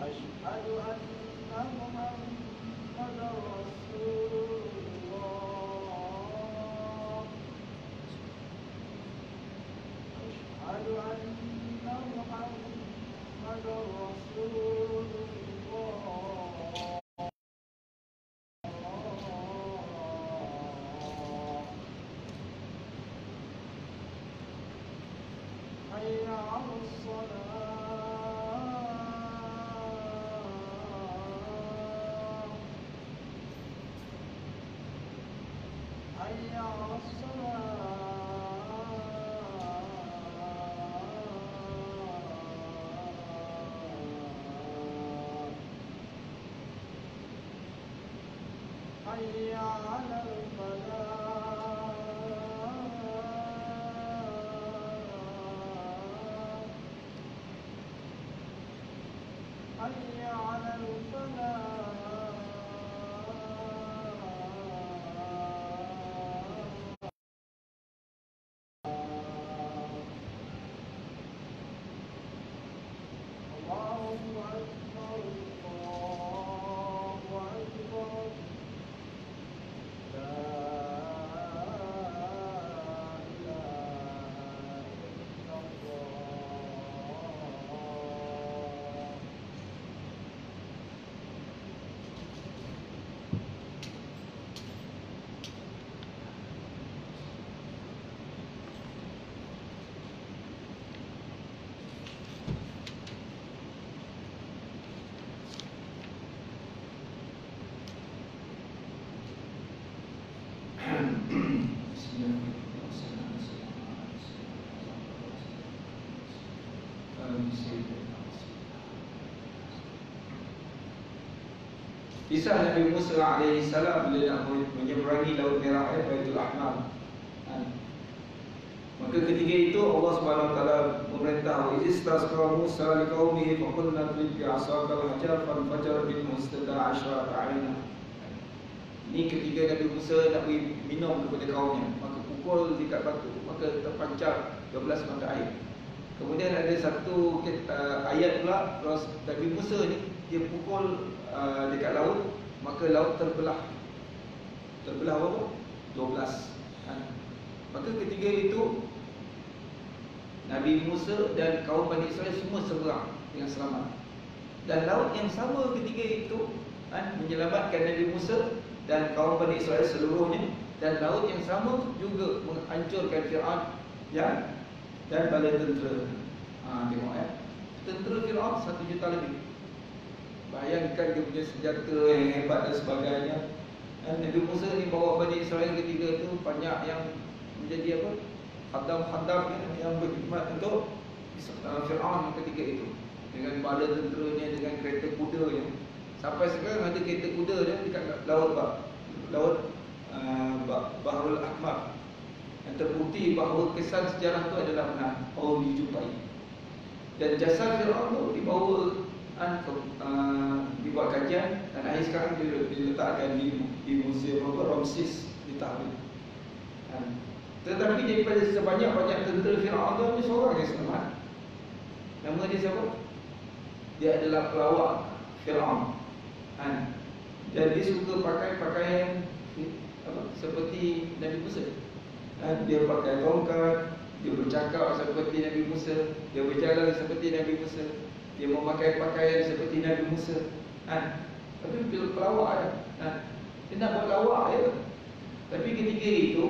أشهد أن محمدا رسول الله. أشهد أن محمدا رسول الله. حي على الصلاة. حي على الصلاة. حي على الفلاح. حي على الفلاح. Kisah Nabi Musa AS bila nak menyeberangi Laut Merah, Baitul Ahmar. Maka ketika itu Allah SWT memerintah, "Istasqa Musa liqaumihi faqulna idrib bi'asakal hajar fanfajar minhu 12 'aina." Ini ketika Nabi Musa nak beri minum kepada kaumnya, maka pukul dekat batu, maka terpancar 12 mata air. Kemudian ada satu ayat pula, terus Nabi Musa ni dia pukul dekat laut, maka laut terbelah. Terbelah berapa? 12. Maka ketika itu Nabi Musa dan kaum Bani Israel semua seberang dengan selamat. Dan laut yang sama ketika itu menyelamatkan Nabi Musa dan kaum Bani Israel seluruhnya. Dan laut yang sama juga menghancurkan Fir'aun dan bala tentera. Tengok tentera Fir'aun 1 juta lebih. Bayangkan dia punya senjata yang hebat dan sebagainya. Dan Nabi Musa ni bawa Bani Israel ketika itu banyak yang menjadi apa? Hadam-hadam yang berkhidmat untuk Fir'aun ketika itu. Dengan bala tenteranya, dengan kereta kudanya. Sampai sekarang ada kereta kuda dia dekat laut Bahrul Ahmar. Yang terbukti bahawa kesan sejarah itu adalah benar, bahawa dijumpai. Dan jasad Fir'aun itu dibawa dibuat kajian dan akhir sekarang diletakkan di Museum Ramses di Tahrir. Tetapi daripada sebanyak-banyak tentera Fir'aun itu hanya seorang yang selamat. Nama dia siapa? Dia adalah pelawak Fir'aun. Dan dia suka pakai pakaian seperti Nabi Musa. Dia pakai tongkat, dia bercakap seperti Nabi Musa, dia berjalan seperti Nabi Musa, dia memakai pakaian seperti Nabi Musa. Tapi bila pelawak dia nak buat lawak Tapi ketika itu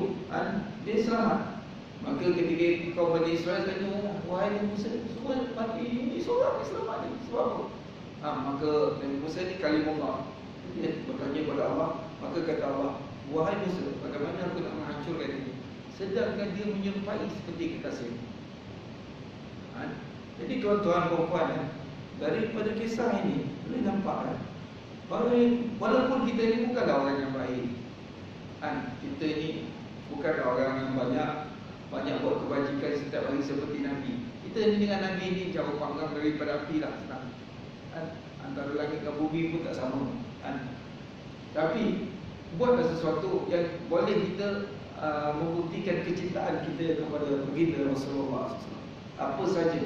dia selamat. Maka ketika itu kaum Bani Israel tanya, wahai Nabi Musa, semua mati ini seorang yang selamat ni. Sebab apa? Maka Nabi Musa ni kalimullah. Dia bertanya kepada Allah. Maka kata Allah, wahai Musa, bagaimana aku nak menghancurkan ini, sedangkan dia menyerupai seperti kekasih. Jadi tuan-tuan dan puan, daripada kisah ini boleh nampak walaupun kita ni bukanlah orang yang baik, kita ni bukanlah orang yang banyak buat kebajikan setiap hari seperti Nabi. Kita ni dengan Nabi ni jauh panggang daripada api lah, senang. Antara langit dan bumi pun tak sama. Tapi buatlah sesuatu yang boleh kita membuktikan kecintaan kita kepada baginda Rasulullah SAW. Apa saja,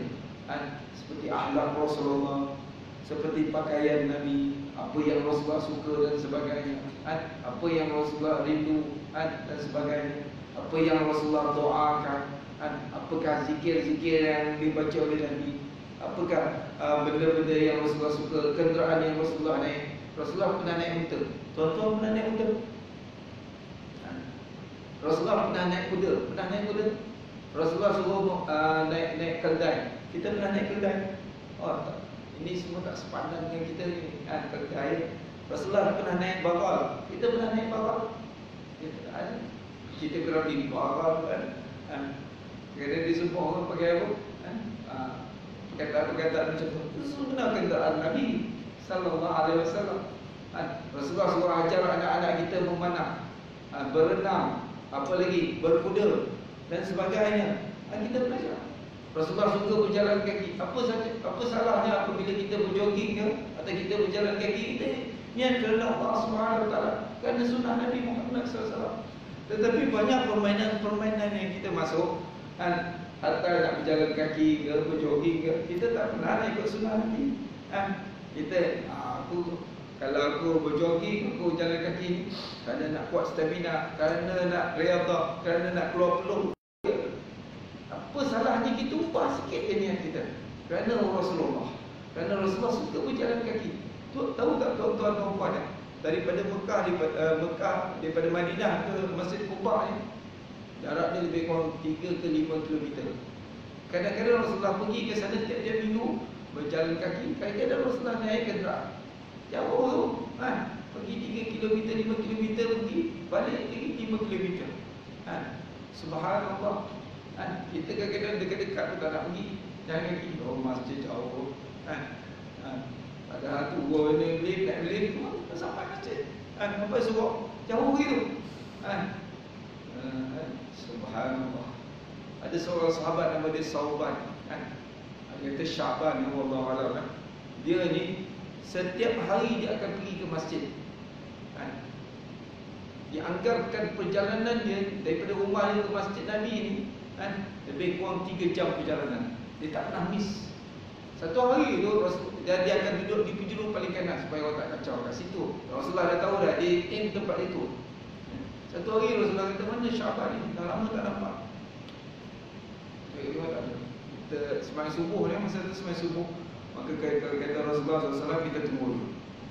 seperti akhlak Rasulullah, seperti pakaian Nabi, apa yang Rasulullah suka dan sebagainya, apa yang Rasulullah rindu dan sebagainya, apa yang Rasulullah doakan, apakah zikir-zikir yang dibaca oleh Nabi, apakah benda-benda yang Rasulullah suka, kenderaan yang Rasulullah naik. Rasulullah pernah naik unta. Tuan-tuan pernah naik unta? Rasulullah pernah naik kuda. Pernah naik kuda? Rasulullah suruh naik keldai. Kita pernah naik keldai? Oh tak. Ini semua tak sepadan dengan kita ni. Keldai. Rasulullah pernah naik bagal. Kita pernah naik bagal? Kita pernah beli bagal kan? Kadang dia semua orang pakai apa? Perkataan macam tu. Itu sebenarnya kenderaan Nabi Sallallahu Alaihi Wasallam. Rasulullah suruh ajar anak-anak kita memanah, berenang, apa lagi, berkuda dan sebagainya. Kita belajar. Rasulullah suka berjalan kaki. Apa salahnya apabila kita berjogging ke atau kita berjalan kaki? Kita niat kerana Allah Subhanahu Wa Taala, kerana sunnah Nabi Muhammad SAW. Tetapi banyak permainan yang kita masuk, hatta nak berjalan kaki ke, berjogging ke, kita tak pernah nak ikut sunnah Nabi. Kalau aku berjogging, aku jalan kaki kerana nak kuat stamina, kerana nak riyadhah, kerana nak keluar peluh. Apa salahnya kita ubah sikit niat kita? Kerana Rasulullah suka berjalan kaki. Tahu tak tuan-tuan dan puan, daripada daripada Madinah ke Masjid Quba ni, jaraknya lebih kurang 3 ke 5 kilometer. Kadang-kadang Rasulullah pergi ke sana tiap-tiap minggu berjalan kaki. Kadang-kadang Rasulullah naik kenderaan jauh tu, pergi 3 km, 5 km, pergi balik lagi 5 km. Subhanallah. Kita kadang-kadang dekat-dekat tu tak nak pergi, jalan kaki. Oh, masjid jauh. Padahal tu gua ni naik lift tu sampai masjid. Sampai suruh jauh gitu. Subhanallah. Ada seorang sahabat nama dia Sauban, dia kata Syaban, wallahu a'lam. Dia ni setiap hari dia akan pergi ke masjid. Dianggarkan perjalanan dia daripada rumah dia ke masjid Nabi ni, lebih kurang 3 jam perjalanan. Dia tak pernah miss. Satu hari tu dia akan duduk di penjuru paling kanan supaya orang tak kacau kat situ. Rasulullah dah tahu dah, dia aim tempat itu. Satu hari Rasulullah kata, mana Syaban ni? Dah lama tak nampak. Kita sembahyang subuh ni, masa tu sembahyang subuh, Maka kata Rasulullah SAW, kita tunggu dulu.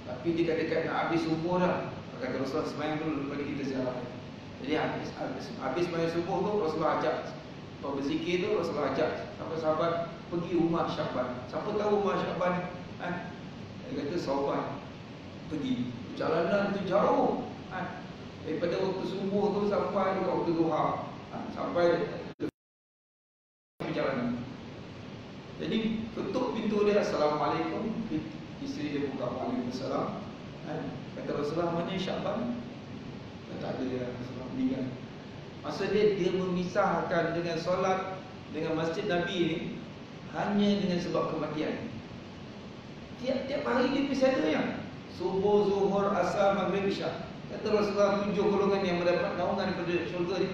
Tapi dekat-dekat nak habis subuh dah, kata Rasulullah, semayang dulu bagi kita ziarah. Jadi habis semayang subuh tu, Rasulullah ajak berzikir tu, Rasulullah ajak sahabat-sahabat pergi rumah Sya'ban. Siapa tahu rumah Sya'ban? Dia kata sahabat pergi. Perjalanan tu jauh, daripada waktu subuh tu sampai ke waktu duha, sampai perjalanan. Jadi ketuk pintu dia, Assalamualaikum. Isteri dia buka, Waalaikumsalam. Kata Rasulullah, mana Sya'ban? Tak ada dia, Rasulullah meninggal. Maksudnya dia memisahkan dengan solat dengan masjid Nabi ni hanya dengan sebab kematian. Tiap-tiap hari dia pergi sana yang subuh, zuhur, asar, maghrib, isyak. Kata Rasulullah, 7 golongan yang mendapat naungan daripada syurga ni,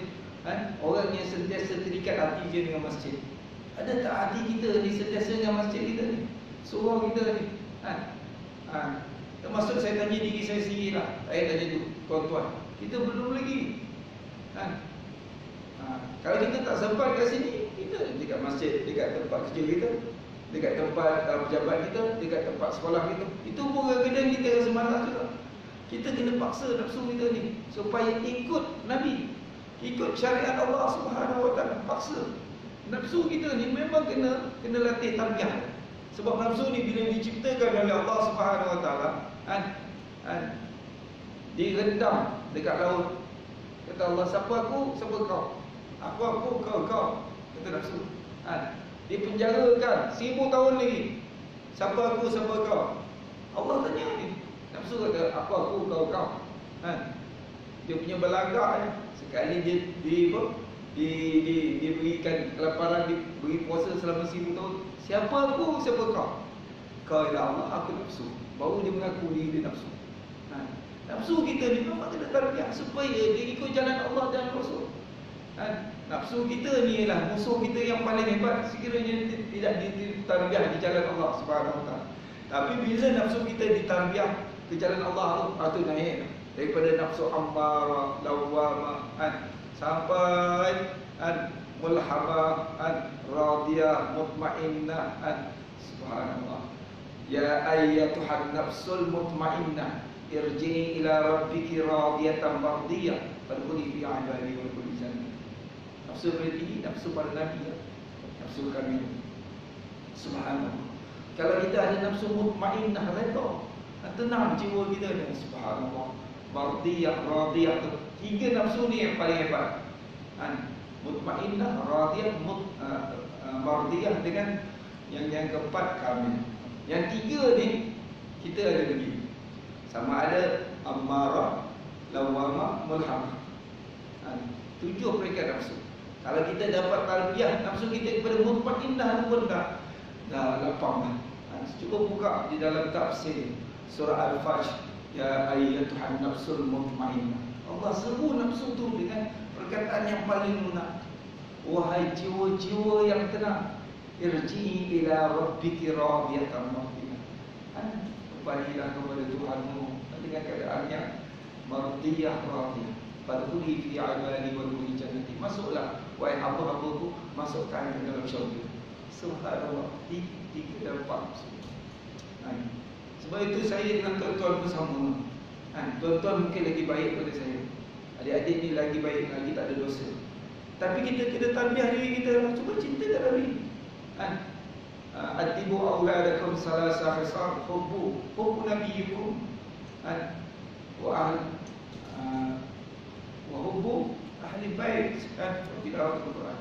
orang yang sentiasa terikat hati dia dengan masjid. Ada tak hati kita ni sentiasa dengan masjid kita ni? Surau kita ni. Termasuk saya tanya diri saya sendiri lah. Saya tanya tu, tuan-tuan, kita belum lagi. Kalau kita tak sempat kat sini, kita dekat masjid, dekat tempat kerja kita, dekat tempat pejabat kita, dekat tempat sekolah kita, itu pun kadang-kadang kita rasa malas juga. Kita kena paksa nafsu kita ni supaya ikut Nabi, ikut syariat Allah Subhanahu Wa Taala. Paksa nafsu kita ni memang kena latih tarbiyah. Sebab nafsu ni bila diciptakan oleh Allah Subhanahu Wa Taala, direndam dekat laut. Kata Allah, siapa aku, siapa kau? Aku, kau. Kata nafsu. Dipenjarakan 1000 tahun lagi. Siapa aku, siapa kau? Allah tanya ni. Nafsu kata, aku, kau. Dia punya belagak. Sekali dia diberikan kelaparan, diberi puasa selama 1000 tahun. Siapa aku, siapa kau? Kau ialah Allah, aku nafsu. Baru dia mengaku diri dia nafsu. Nafsu kita ni memang kena tarbiyah supaya dia ikut jalan Allah dan Rasul. Nafsu kita ni ialah musuh kita yang paling hebat sekiranya tidak ditarbiyah di jalan Allah Subhanahu Wa Taala. Tapi bila nafsu kita ditarbiyah ke jalan Allah tu naik daripada nafsu ammarah, lawwamah, sampai mulhamah, radiyah, mutmainnah. Subhanallah. Ya ayyatuhan nafsul mutmainnah, irji'i ila rabbiki radiyatan mardiyah, fadkhuli fi ibadi wa kulli jannah. Nafsu berarti nafsu para nabi, nafsu kami. Subhanallah. Kalau kita ada nafsu mutmainnah, redha, tenang jiwa kita ni. Subhanallah. Mardiyah, radiyah, 3 nafsu ni yang paling hebat. Mutmainnah, radiyah, mardiyah dengan yang keempat kamil. Yang 3 ni kita ada lagi. Sama ada ammarah, lawwamah, mulhamah. 7 peringkat nafsu. Kalau kita dapat tarbiyah nafsu kita kepada mutmainnah tu pun dah lapang dah. Cuba buka di dalam tafsir surah Al-Fajr, ya ayyatuhan nafsul mutmainnah. Allah seru nafsu tu dengan perkataan yang paling lunak. Wahai jiwa-jiwa yang tenang, irji'i ila rabbiki radiyatan mardiyah. Kembalilah kepada Tuhanmu dengan keadaan yang mardiyah, radiyah. Fadkhuli fi ibadi wa dkhuli jannati. Masuklah wahai hamba-hambaku, masukkan ke dalam syurga. Subhanallah. 3 dan 4. Sebab itu saya dengan tuan-tuan bersama. Tuan-tuan mungkin lagi baik pada saya. Adik-adik ni lagi baik, lagi tak ada dosa. Tapi kita kena tarbiyah diri kita. Cuba cinta kat Nabi. Atibu auladakum salasa khisal, hubbu nabiyyikum wa hubbu ahli bait. Tilawat Al-Quran.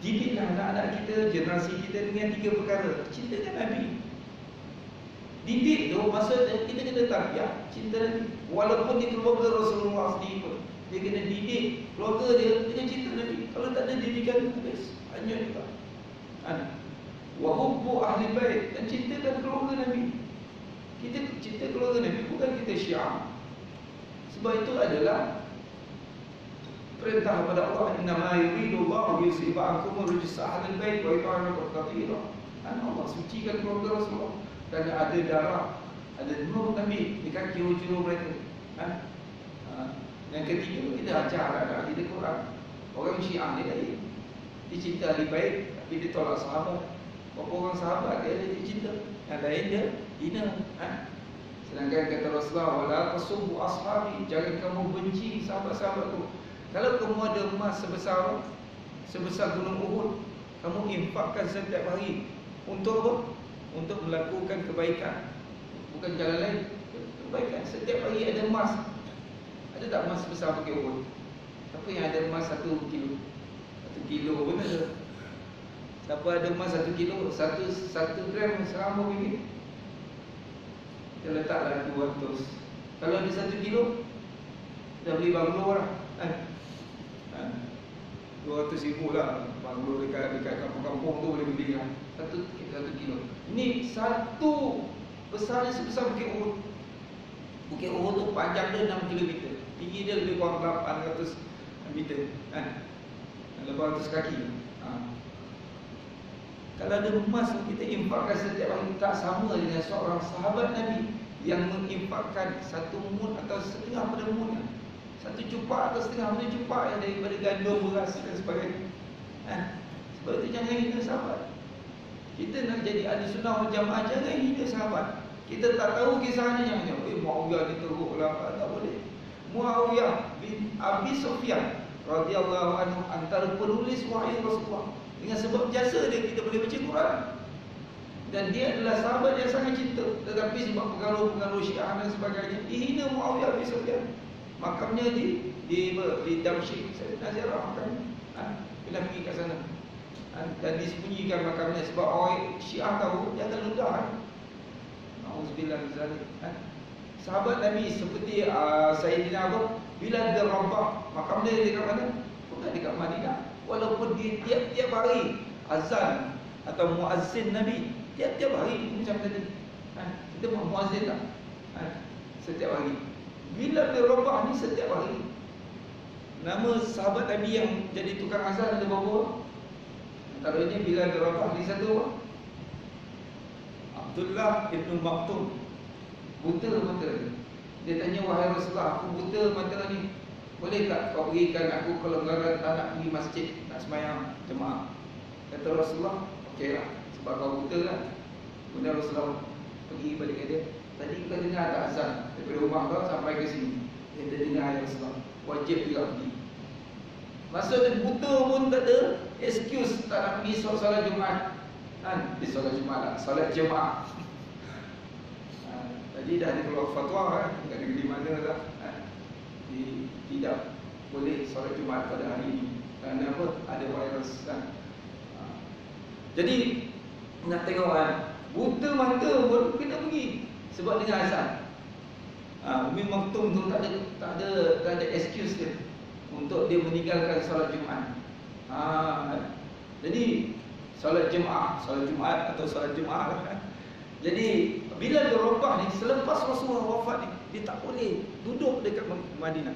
Didiklah anak-anak kita, generasi kita dengan 3 perkara. Cintakan Nabi. Didik tu maksudnya kita kena tarbiyah cinta Nabi. Walaupun di keluarga Rasulullah sendiri pun, dia kena didik keluarga dia dengan cinta Nabi. Kalau tak ada didikan, habis hanyut juga. Wa hubbu ahli bait, dan cintakan keluarga Nabi. Kita cinta keluarga Nabi bukan kita syiar. Sebab itu adalah perintah kepada Allah, innama yuridu Allahu yusrifa ankum rijsa ahlil bait wa yutahhirakum tatheera. Allah sucikan keluarga Rasulullah dan ada darah, ada nur Nabi di kaki ujung mereka. Yang ketiga, kita ajar anak kita Quran. Orang Syiah ni tadi Dia cinta ahli bait, tapi dia tolak sahabat. Berapa orang sahabat dia cinta, yang lain dia hina. Sedangkan kata Rasulullah, wala tasubbu ashabi, jangan kamu benci sahabat-sahabatku. Kalau kamu ada emas sebesar gunung Uhud, kamu infakkan setiap hari untuk apa? Untuk melakukan kebaikan. Bukan jalan lain, kebaikan. Setiap hari ada emas. Ada tak emas sebesar Bukit Uhud? Siapa yang ada emas 1 kilo? 1 kilo pun ada. Siapa ada emas 1 kilo? 1 gram RM100. Kita letaklah 200. Kalau ada 1 kilo, dah beli banglo lah. 200,000 lah. Banglo dekat kampung-kampung tu boleh beli lah. 1 kilo. Ini satu besarnya sebesar Bukit Uhud. Bukit Uhud tu panjang dia 6 km. Tinggi dia lebih kurang 800 meter. 800 kaki. Kalau ada emas kita infakkan setiap hari, tak sama dengan seorang sahabat Nabi yang menginfakkan 1 mud atau setengah pada mud, 1 cupak atau setengah pada cupak yang daripada gandum, beras dan sebagainya. Sebab itu jangan hina sahabat. Kita nak jadi ahli sunnah wal jamaah, jangan hina sahabat. Kita tak tahu kisahnya, jangan Muawiyah diteruk lah, tak boleh. Muawiyah bin Abi Sufyan radhiyallahu anhu antara penulis wahyu Rasulullah. Dengan sebab jasa dia kita boleh baca Quran. Dan dia adalah sahabat yang sangat cinta, tetapi sebab pengaruh-pengaruh Syiah dan sebagainya dihina Muawiyah bin Sufyan. Makamnya di Damsyik, Nazirah makamnya. Kena pergi kat sana. Dan disembunyikan makamnya sebab orang Syiah tahu, dia akan ludah. Auzubillah min zalik. Sahabat Nabi seperti Sayyidina Abu Bilal bin Rabah, makam dia dekat mana? Bukan dekat Madinah. Walaupun dia tiap-tiap hari azan atau muazzin Nabi, tiap-tiap hari macam tadi. Kita mahu muazzin tak? Setiap hari. Bilal bin Rabah ni setiap hari. Nama sahabat Nabi yang jadi tukang azan ada berapa? Antaranya Bilal bin Rabah ni satu. Abdullah bin Maktum, buta mata. Dia tanya, wahai Rasulullah, aku buta mata ni, boleh tak kau berikan aku kelonggaran tak nak pergi masjid, nak sembahyang jemaah? Kata Rasulullah, okeylah, sebab kau buta kan. Kemudian Rasulullah pergi balik ke dia, tadi kau dengar tak azan daripada rumah kau sampai ke sini? Dia terdengar, ya Rasulullah, wajib juga pergi. Maksudnya buta pun tak ada excuse tak nak pergi solat Jumaat. Di solat Jumaat lah, solat jemaah. Tadi dah ada keluar fatwa kan, kat negeri mana lah, tidak boleh solat Jumaat pada hari ini kerana apa? Ada virus kan. Jadi nak tengok kan, buta mata pun kena pergi sebab dengar azan. Umi Maktum tu tak ada excuse dia untuk dia meninggalkan solat Jumaat. Jadi solat Jumaat atau solat Jumaat kan. Jadi Bilal bin Rabah ni selepas Rasulullah wafat ni, dia tak boleh duduk dekat Madinah.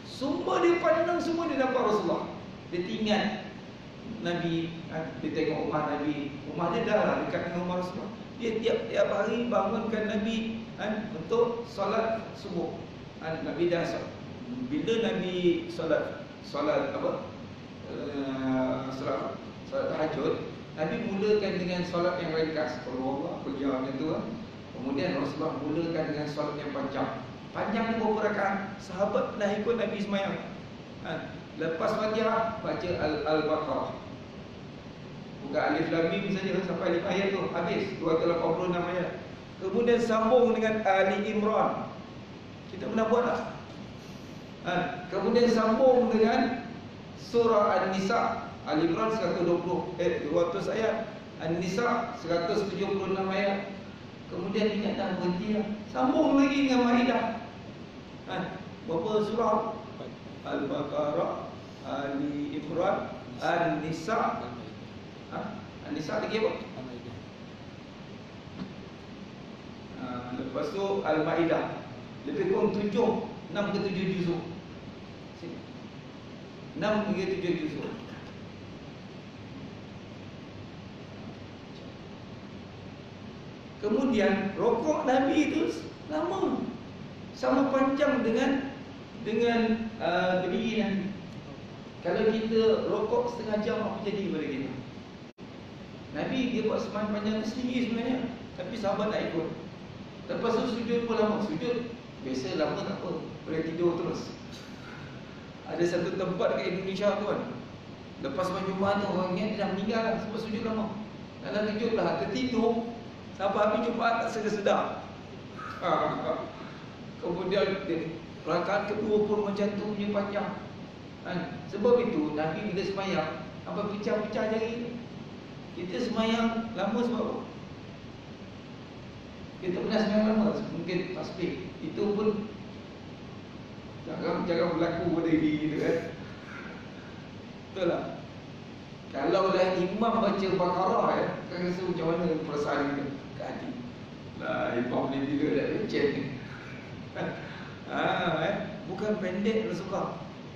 Semua dia pandang, semua dia nampak Rasulullah. Dia tinggal Nabi, dia tengok rumah Nabi. Rumah dia dah lah dekat dengan rumah Rasulullah. Dia tiap-tiap hari bangunkan Nabi untuk solat subuh. Nabi dah bila Nabi solat apa? Solat tahajud, Nabi mulakan dengan solat yang ringkas. Kalau Allah kerja macam tu kan. Kemudian Rasulullah mulakan dengan solat yang panjang. Panjang ni berapa rakaat? Sahabat pernah ikut Nabi sembahyang. Lepas Fatihah baca Al-Baqarah. Bukan Alif Lam Mim saja sampai 5 ayat tu habis 286 ayat. Kemudian sambung dengan Ali Imran. Kita pernah buat tak? Kemudian sambung dengan surah An-Nisa. Ali Imran 200 ayat, An-Nisa 176 ayat. Kemudian ingat dah berhenti lah, sambung lagi dengan Maidah. Berapa surah? Al-Baqarah, Ali Imran, An-Nisa. An-Nisa lagi apa? Lepas tu Al-Maidah. Lebih kurang 6 ke 7 juzuk. 6 ke 7 juzuk. Kemudian rokok Nabi itu lama, sama panjang dengan berdiri Nabi. Kalau kita rokok setengah jam, apa jadi pada kita? Nabi dia buat sembahyang panjang tu sendiri sebenarnya, tapi sahabat tak ikut. Lepas tu sujud pun lama. Sujud biasa lama tak apa, boleh tidur terus. Ada satu tempat kat Indonesia tu kan, lepas sembahyang Jumaat tu orang ingat dia dah meninggal lah sebab sujud lama. Dalam kejut lah, tertidur sampai habis Jumaat tak sedar. Kemudian rakaat kedua pun macam tu punya panjang. Sebab itu Nabi bila sembahyang apa pecah-pecah jari tu. Kita sembahyang lama sebab apa? Kita pernah sembahyang lama, mungkin tasbih. Itu pun jangan berlaku pada diri kita kan. Betul tak? Kalau dah imam baca Baqarah kan rasa macam mana perasaan kita kat hati. Lah imam ni bila dah lecet ni. Bukan pendek lah suka.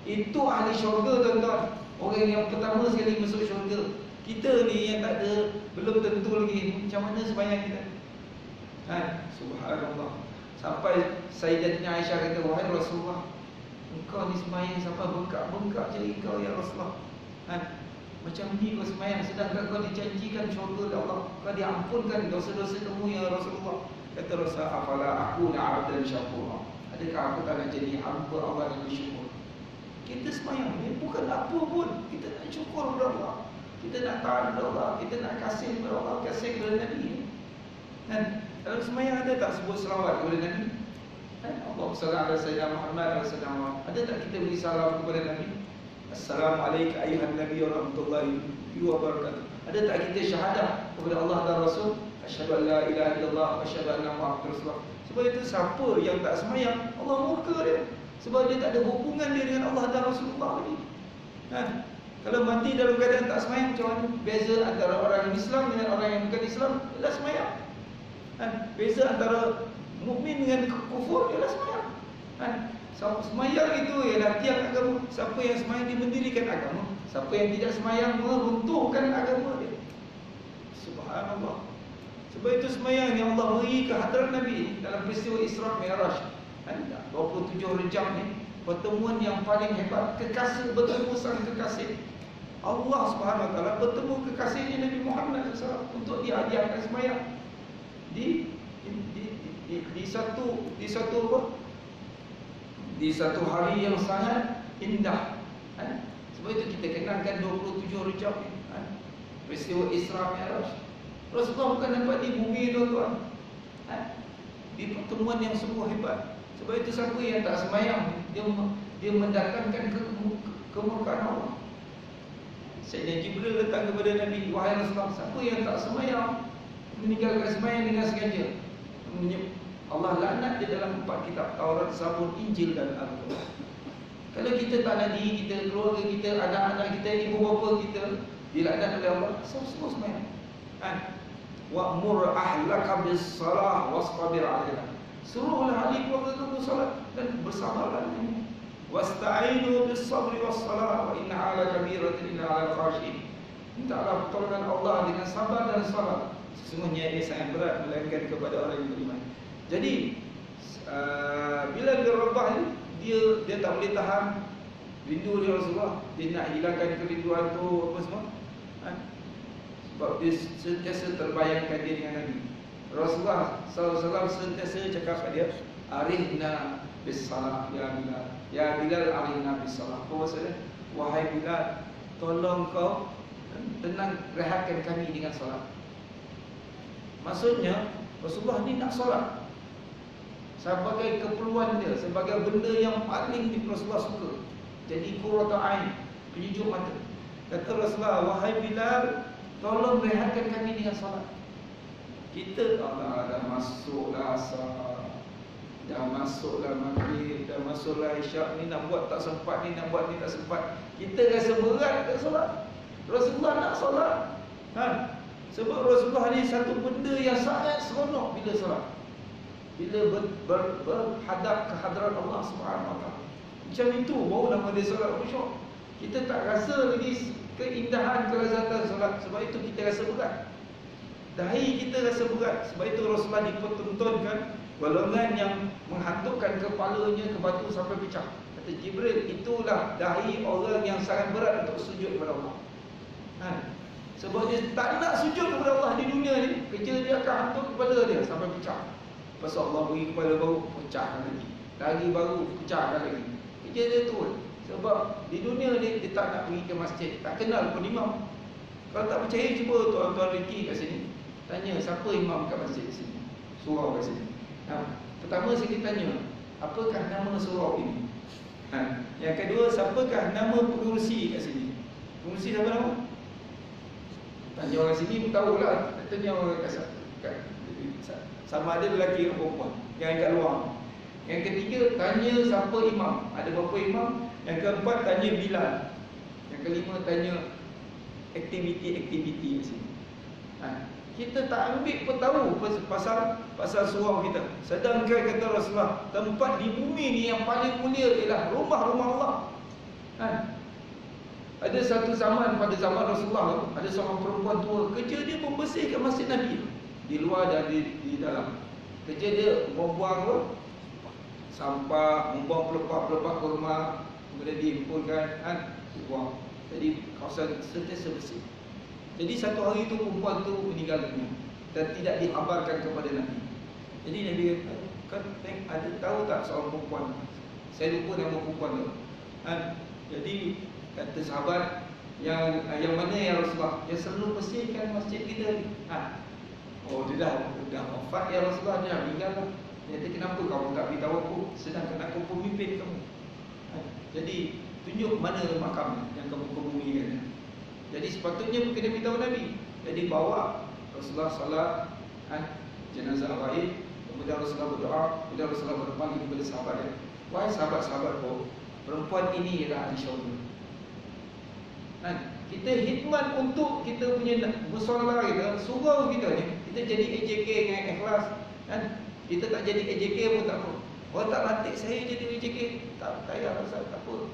Itu ahli syurga tuan-tuan. Orang yang pertama sekali masuk syurga. Kita ni yang tak ada, belum tentu lagi macam mana sembahyang kita. Subhanallah. Sampai Sayyidatina Aisyah kata, wahai Rasulullah, engkau ni sembahyang sampai bengkak-bengkak jari kau ya Rasulullah. Macam ni kau sembahyang, sedangkan kau dijanjikan syurga oleh Allah, kau diampunkan dosa-dosa kamu ya Rasulullah. Kata Rasulullah, afala aku abdan syakura. Adakah aku tak nak jadi hamba Allah yang bersyukur? Kita sembahyang ni bukan apa pun, kita nak syukur kepada Allah, kita nak taat kepada Allah, kita nak kasih kepada Allah, kasih kepada Nabi. Dalam sembahyang ada tak sebut selawat kepada Nabi? Allahumma salli ala sayyidina Muhammad wa sallam. Ada tak kita beri salam kepada Nabi? Assalamualaikum ayuhan Nabi wa rahmatullahi wa barakatuh. Ada tak kita syahadah kepada Allah dan Rasul? Asyhadu an la ilaha illallah wa asyhadu anna Muhammadar Rasulullah. Sebab itu siapa yang tak sembahyang, Allah murka dia. Sebab dia tak ada hubungan dia dengan Allah dan Rasulullah lagi. Kalau mati dalam keadaan tak sembahyang, macam mana? Beza antara orang yang Islam dengan orang yang bukan Islam ialah sembahyang. Beza antara mukmin dengan kufur ialah sembahyang. Sembahyang itu ialah tiang agama. Siapa yang sembahyang dia mendirikan agama. Siapa yang tidak sembahyang meruntuhkan agama dia. Subhanallah. Sebab itu sembahyang yang Allah beri ke hadrat Nabi dalam peristiwa Isra Mi'raj. 27 Rejab ni pertemuan yang paling hebat. Kekasih bertemu sang kekasih. Allah Subhanahu Wa Taala bertemu kekasihnya Nabi Muhammad SAW untuk dihadiahkan sembahyang di satu hari yang sangat indah. Sebab itu kita kenalkan 27 Rejab ni, peristiwa Isra Mi'raj. Rasulullah bukan nampak di bumi tuan-tuan, di pertemuan yang sungguh hebat. Sebab itu siapa yang tak sembahyang, dia mendatangkan kemurkaan Allah. Sayyidina Jibril datang kepada Nabi, wahai Rasulullah, siapa yang tak sembahyang, meninggalkan sembahyang dengan sengaja, Allah laknat dia dalam 4 kitab, Taurat, Zabur, Injil dan Al-Quran. Kalau kita tak nak diri kita, keluarga kita, anak-anak kita, ibu bapa kita dilaknat oleh Allah, semua sembahyang. Wa'mur ahlaka bis-salah wastabir 'alaiha. Suruhlah ahli keluarga kamu salat dan bersabarlah dengannya. Wasta'inu bis-sabri was-salah wa innaha lakabiratun illa 'alal khashi'in. Mintalah pertolongan Allah dengan sabar dan salat. Sesungguhnya ia sangat berat melainkan kepada orang yang beriman. Jadi bila dia Rabbah ni, dia tak boleh tahan rindu dia Rasulullah. Dia nak hilangkan kerinduan tu apa semua. Sebab dia sentiasa terbayangkan dia dengan Nabi. Rasulullah SAW sentiasa cakap pada dia, arihna bis-salah ya Bilal. Ya Bilal, arihna bis-salah. Apa maksudnya? Wahai Bilal, tolong kau tenang, rehatkan kami dengan solat. Maksudnya Rasulullah ni nak solat sebagai keperluan dia, sebagai benda yang paling Rasulullah suka. Jadi qurratu ain, penyejuk mata. Kata Rasulullah, wahai Bilal, tolong rehatkan kami dengan solat. Kita dah masuklah asar, dah masuklah maghrib, dah masuklah isyak, ni nak buat tak sempat, ni nak buat ni tak sempat. Kita rasa berat ke solat. Rasulullah nak solat. Sebab Rasulullah ni satu benda yang sangat seronok bila solat. Bila berhadap ke hadrat Allah Subhanahu Wa Taala. Macam itu baru nama dia solat khusyuk. Kita tak rasa lagi keindahan, kelezatan solat. Sebab itu kita rasa berat. Dahi kita rasa berat. Sebab itu Rasulullah dipertontonkan golongan yang menghantukkan kepalanya ke batu sampai pecah. Kata Kata Jibril, itulah dahi orang yang sangat berat untuk sujud kepada Allah. Sebab dia tak nak sujud kepada Allah di dunia ni, kerja dia akan hantuk kepala dia sampai pecah. Pasal Allah beri kepala baru, pecahkan lagi. Lagi baru, pecahkan lagi. Kerja dia tu. Sebab di dunia ni dia tak nak pergi ke masjid, tak kenal pun imam. Kalau tak percaya, cuba tuan-tuan Ricky kat sini tanya siapa imam kat masjid sini, surau kat sini. Pertama sekali tanya, apakah nama surau ini? Yang kedua, siapakah nama pengurusi kat sini? Pengurusi siapa nama? Tanya orang sini pun tahulah. Tanya orang kat sama ada lelaki atau perempuan yang kat luar. Yang ketiga, tanya siapa imam. Ada berapa imam? Yang keempat, tanya bilal. Yang kelima, tanya aktiviti-aktiviti kat sini. Kita tak ambil pun tahu pasal surau kita. Sedangkan kata Rasulullah, tempat di bumi ni yang paling mulia ialah rumah-rumah Allah. Ada satu zaman, pada zaman Rasulullah, ada seorang perempuan tua, kerja dia membersihkan masjid Nabi, di luar dan di dalam. Kerja dia membuang sampah, membuang pelepah-pelepah kurma, kemudian dihimpunkan, dibuang. Jadi kawasan sentiasa bersih. Jadi satu hari itu perempuan itu meninggal dunia dan tidak dihabarkan kepada Nabi. Jadi Nabi kata, ada tahu tak seorang perempuan? Saya lupa nama perempuan tu. Jadi kata sahabat, yang mana ya Rasulullah? Yang selalu bersihkan masjid kita ni. Oh, dia dah wafat ya Rasulullah, dia meninggal lah. Dia kata, kenapa kamu tak beritahu aku, sedangkan aku pemimpin kamu? Jadi tunjuk mana makam yang kamu kemuliakan. Jadi sepatutnya kena beritahu Nabi. Jadi bawa Rasulullah salat jenazah gaib, kemudian Rasulullah berdoa, kemudian Rasulullah berpanggil kepada sahabat dia, wahai sahabat-sahabatku, perempuan ini ialah ahli syurga. Kita khidmat untuk kita punya musyawarah kita, surau kita ni, kita jadi AJK dengan ikhlas. Kita tak jadi AJK pun tak apa. Orang tak lantik saya jadi AJK, tak payah rasa, tak apa.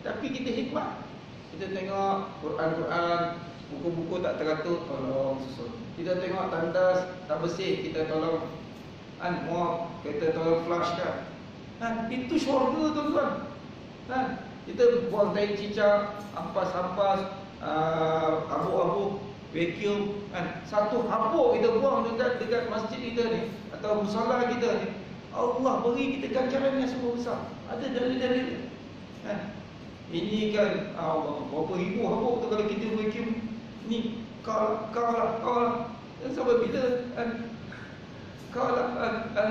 Tapi kita khidmat. Kita tengok Quran-Quran, buku-buku tak teratur, tolong susun. Kita tengok tandas tak bersih, kita tolong muat, kita tolong flushkan. Itu syurga tuan-tuan. Kita buang tai cicak, ampas-ampas, habuk-habuk, vacuum, satu habuk kita buang dekat masjid kita ni atau musala kita ni, Allah beri kita ganjaran yang semua besar. Ada dalil-dalil. Ini kan Allah, berapa ribu habuk tu kalau kita vacuum ni, kau lah. Dan sampai bila kau lah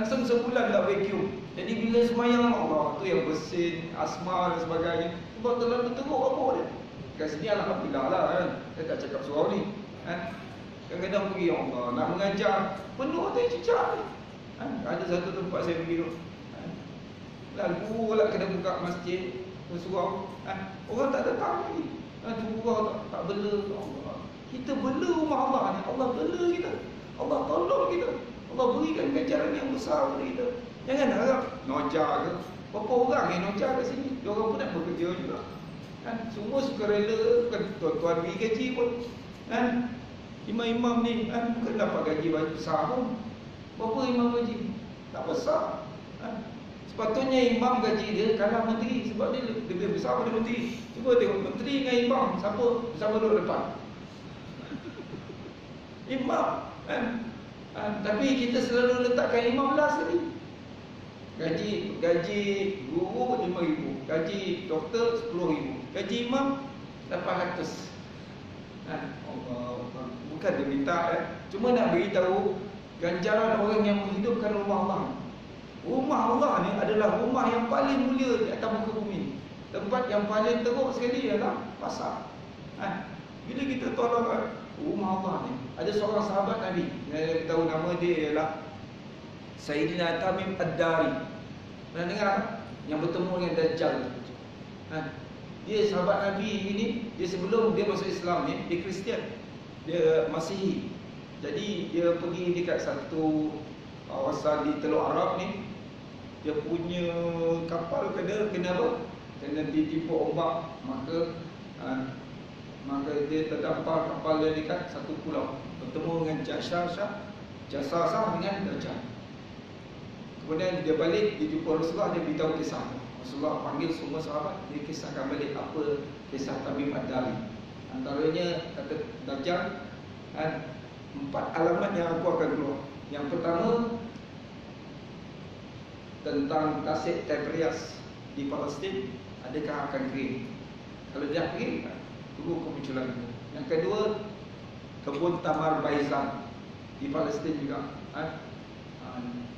sebulan tak vacuum. Jadi bila semayang, Allah tu yang bersin, asma dan sebagainya. Sebab terlalu teruk habuk dia. Kat sini alhamdulillah lah kan, saya tak cakap surau ni. Kadang-kadang pergi, Allah nak mengajar, penuh tai cicak ni. Ada satu tempat saya pergi tu, lagu lah kena buka masjid, surau, orang tak datang lagi. Surau tak bela. Allah, kita bela rumah Allah ni. Allah bela kita, Allah tolong kita, Allah berikan ganjaran yang besar kepada kita. Jangan harap nojar ke. Berapa orang yang nojar kat sini, dia orang pun nak bekerja juga. Semua sukarela, bukan tuan-tuan beri gaji pun. Imam-imam ni bukan dapat gaji besar pun. Berapa imam gaji? Tak besar. Sepatutnya imam gaji dia kalah menteri, sebab dia lebih besar daripada menteri. Cuba tengok menteri dengan imam, siapa bersama duduk depan? Imam. Tapi kita selalu letakkan imam last tadi. Gaji guru 5,000, gaji doktor 10,000, gaji imam 800. Allah, bukan dia minta, cuma nak beritahu ganjaran orang yang menghidupkan rumah Allah. Rumah Allah ni adalah rumah yang paling mulia di atas muka bumi. Tempat yang paling teruk sekali adalah pasar. Bila kita tolong rumah Allah ni, ada seorang sahabat Nabi, kita tahu nama dia ialah Sayyidina Tamim Ad-Dari. Pernah dengar? Yang bertemu dengan Dajjal. Dia sahabat Nabi ini, dia sebelum dia masuk Islam ni, dia Kristian, dia Masihi. Jadi dia pergi dekat satu kawasan di Teluk Arab ni. Dia punya kapal kena apa? Kena ditipu ombak. Maka dia terdampar kapal dia dekat satu pulau, bertemu dengan Jasasah dengan Dajjal. Kemudian dia balik, dia jumpa Rasulullah, dia beritahu kisah. Rasulullah panggil semua sahabat, dia kisahkan balik apa kisah Tamim Ad-Dari. Antaranya kata Dajjal, 4 alamat yang aku akan keluar. Yang pertama tentang tasik Tiberias di Palestin, adakah akan kering? Kalau dia kering, tunggu kemunculan itu. Yang kedua, kebun Tamar Baizan di Palestin juga.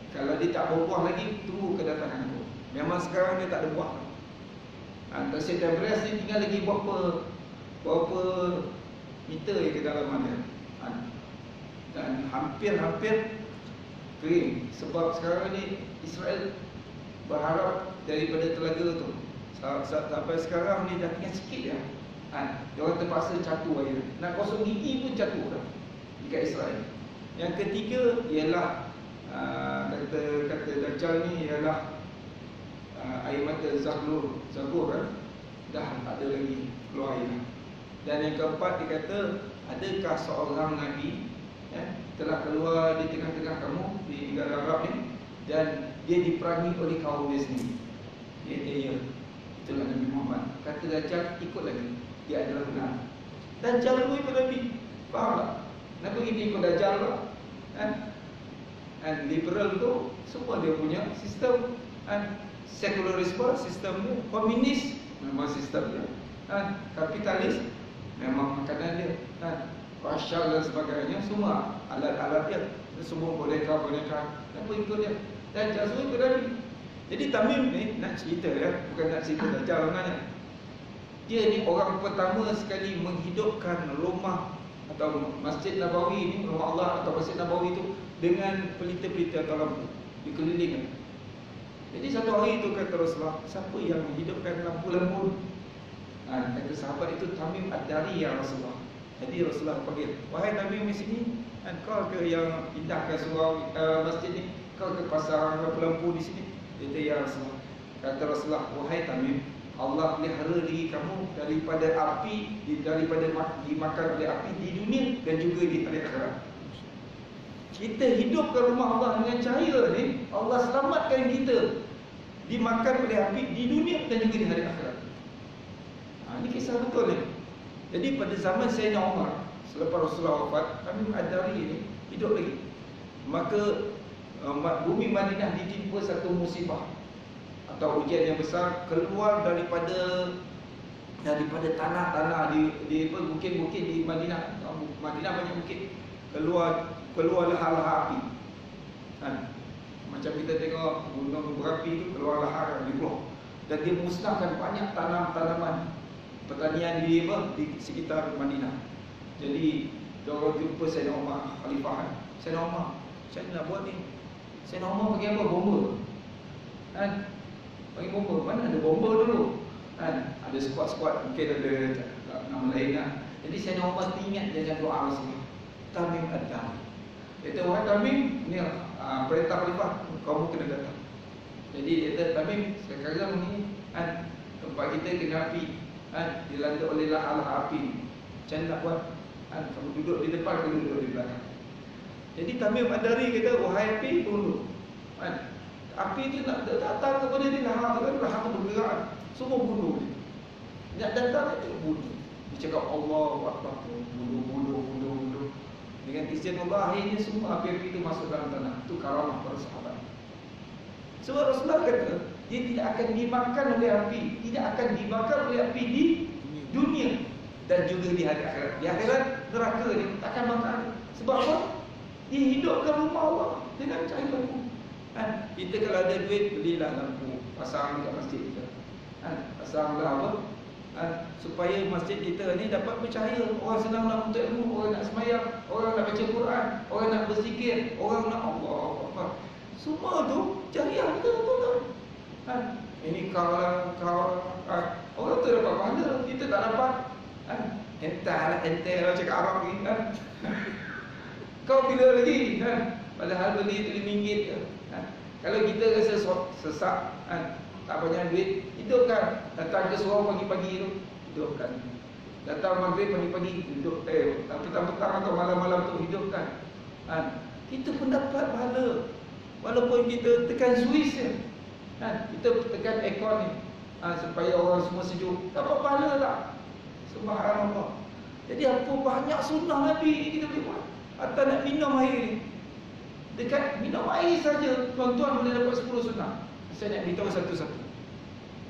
Kalau dia tak berbuah lagi, tunggu kedatangan itu. Memang sekarang dia tak ada buah. Tasik Tiberias ni tinggal lagi berapa meter je ke dalam dia. Dan hampir-hampir kering. Sebab sekarang ni Israel berharap daripada telaga tu sampai sekarang ni dah tinggal sikit je. Dia orang terpaksa catur air. Nak kosong gigi pun catur dah dekat Israel. Yang ketiga ialah kata Dajjal ni ialah air mata Zaghur kan? Dah tak ada lagi keluar air dah. Dan yang keempat dia kata, adakah seorang Nabi telah keluar di tengah-tengah kamu di negara Arab ni dan dia diperangi oleh kaum dia sendiri? Dia kata ya, itulah Nabi Muhammad. Kata Dajjal, ikut lagi, dia adalah benar. Dajjal pun ikut Nabi. Faham tak? Kenapa kita ikut Dajjal lah? Liberal tu semua dia punya sistem. Sekularisme sistem dia, komunis memang sistem dia, kapitalis memang makanan dia, rasyal dan sebagainya, semua alat-alat dia, semua boneka-boneka. Kenapa ikut dia? Dajjal semua ikut Nabi. Jadi Tamim ni nak cerita bukan nak cerita Dajjal sebenarnya. Dia ni orang pertama sekali menghidupkan rumah atau Masjid Nabawi ni, rumah Allah atau Masjid Nabawi tu dengan pelita-pelita atau lampu dikelilingi. Jadi satu hari itu kata Rasulullah, siapa yang menghidupkan lampu-lampu? Kata sahabat itu, Tamim Ad-Dari ya Rasulullah. Jadi Rasulullah panggil, wahai Tamim di sini, kau ke yang pindahkan surau masjid ni, kau ke pasang lampu-lampu di sini? Dia kata ya Rasulullah. Kata Rasulullah, wahai Tamim, Allah pelihara diri kamu daripada api, daripada dimakan oleh api di dunia dan juga di hari akhirat. Kita hidupkan rumah Allah dengan cahaya ni, Allah selamatkan kita dimakan oleh api di dunia dan juga di hari akhirat. Ini kisah betul ni. Jadi pada zaman Sayyidina Umar, selepas Rasulullah wafat, Tamim Ad-Dari ni hidup lagi. Maka bumi Madinah ditimpa satu musibah atau ujian yang besar, keluar daripada tanah-tanah di bukit-bukit di Madinah. Madinah banyak bukit. Keluar lahar-lahar api. Macam kita tengok gunung berapi tu, keluar lahar di keluar. Dan dia musnahkan banyak tanaman pertanian di sekitar Madinah. Jadi diorang jumpa Sayyidina Umar, Khalifah. Sayyidina Umar, macam mana nak buat ni? Sayyidina Umar bagi apa? Bomba. Bagi bomba. Mana ada bomba dulu? Ada skuad-skuad, mungkin ada nama lain lah. Jadi Sayyidina Umar ingat dengan doa Rasulullah, Tamim Ad-Dari. Dia kata, wahai Tamim, ni perintah Khalifah, kamu kena datang. Jadi dia kata, Tamim, sekarang ni tempat kita kena api, dilanda oleh lahar api. Macam nak buat? Kamu duduk di depan, kamu duduk di belakang. Jadi Tamim Ad-Dari kata, wahai api, tunduk. Api tu nak datang kepada dia, lahar tu bergerak, semua bunuh dia. Nak datang itu bunuh. Dia cakap Allahu Akbar, bunuh. Dengan izin Allah, akhirnya semua api-api itu masuk dalam tanah. Itu karamah para sahabat. Sebab Rasulullah kata, dia tidak akan dimakan oleh api, tidak akan dibakar oleh api di dunia dan juga di hari akhirat. Di akhirat neraka dia takkan bakar. Sebab apa? Dia hidupkan rumah Allah dengan cahaya lampu. Kita kalau ada duit, belilah lampu, pasang dekat masjid kita. Pasanglah apa? Supaya masjid kita ni dapat bercahaya. Orang senang nak menuntut ilmu, orang nak semayang, orang nak baca Quran, orang nak berzikir, orang nak Allah. Semua tu cahaya kita betul. Ini kau orang tu dapat pahala, kita tak dapat. Entah lah cakap Arab ni. Kau bila lagi? Padahal beli RM5 je. Kalau kita rasa sesak, tak banyak duit, hidupkan. Datang ke surau pagi-pagi tu, hidupkan. Datang maghrib pagi-pagi, hidup. Petang-petang atau malam-malam tu, hidupkan. Kita pun dapat pahala. Walaupun kita tekan Swiss je. Kita tekan aircon ni supaya orang semua sejuk. Dapat pahala tak? Subhanallah. Jadi apa banyak sunnah Nabi kita boleh buat. Atau nak minum air ni, dekat minum air saja tuan-tuan boleh dapat 10 sunnah. Saya nak beritahu satu-satu.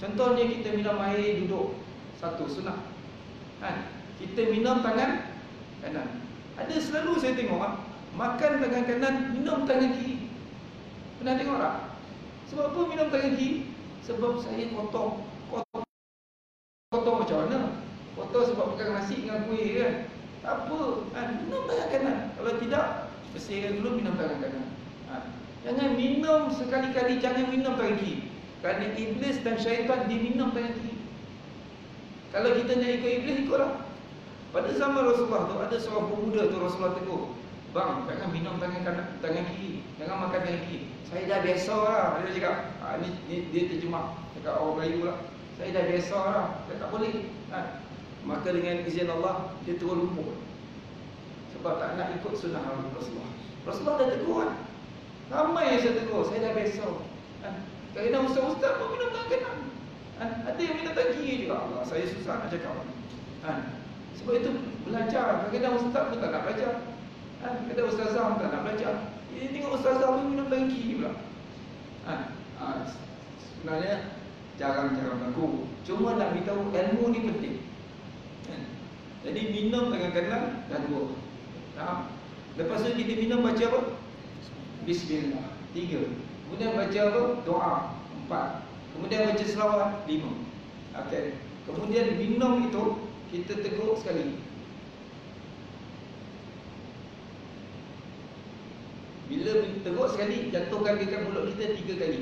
Contohnya kita minum air duduk, satu sunnah. Kita minum tangan kanan. Ada selalu saya tengok makan tangan kanan, minum tangan kiri. Pernah tengok tak? Sebab apa minum tangan kiri? Sebab saya kotor macam mana? Kotor sebab makan nasi dengan kuih kan? Tak apa, minum tangan kanan. Kalau tidak, bersihkan dulu, minum tangan kanan. Jangan minum sekali-kali, jangan minum tangan kiri. Kerana iblis dan syaitan dia minum tangan kiri. Kalau kita nak ikut iblis, ikutlah. Pada zaman Rasulullah tu ada seorang pemuda tu Rasulullah tegur, bang, jangan minum tangan kanan, tangan kiri, jangan makan tangan kiri. Saya dah biasa lah. Dia cakap, ni dia terjemah cakap orang Melayu lah. Saya dah biasa lah. Dia tak boleh. Maka dengan izin Allah, dia turun lumpur. Sebab tak nak ikut sunnah Rasulullah. Rasulullah dah tegur kan. Ramai yang saya tegur, saya dah biasa. Kadang-kadang ustaz-ustaz pun minum tangan kanan. Ada yang minum tangan kiri juga. Allah, saya susah nak cakap. Sebab itu belajar. Kadang-kadang ustaz pun tak nak belajar. Kadang ustazah pun tak nak belajar. Dia tengok ustazah pun minum tangan kiri pula. Sebenarnya jarang-jarang aku. Cuma nak beritahu ilmu ni penting. Jadi minum tangan kanan dan dua. Lepas tu kita minum baca apa? Bismillah. 3. Kemudian baca apa? Doa. 4. Kemudian baca selawat. 5. Okey. Kemudian minum itu kita teguk sekali. Bila teguk sekali, jatuhkan dekat mulut kita 3 kali.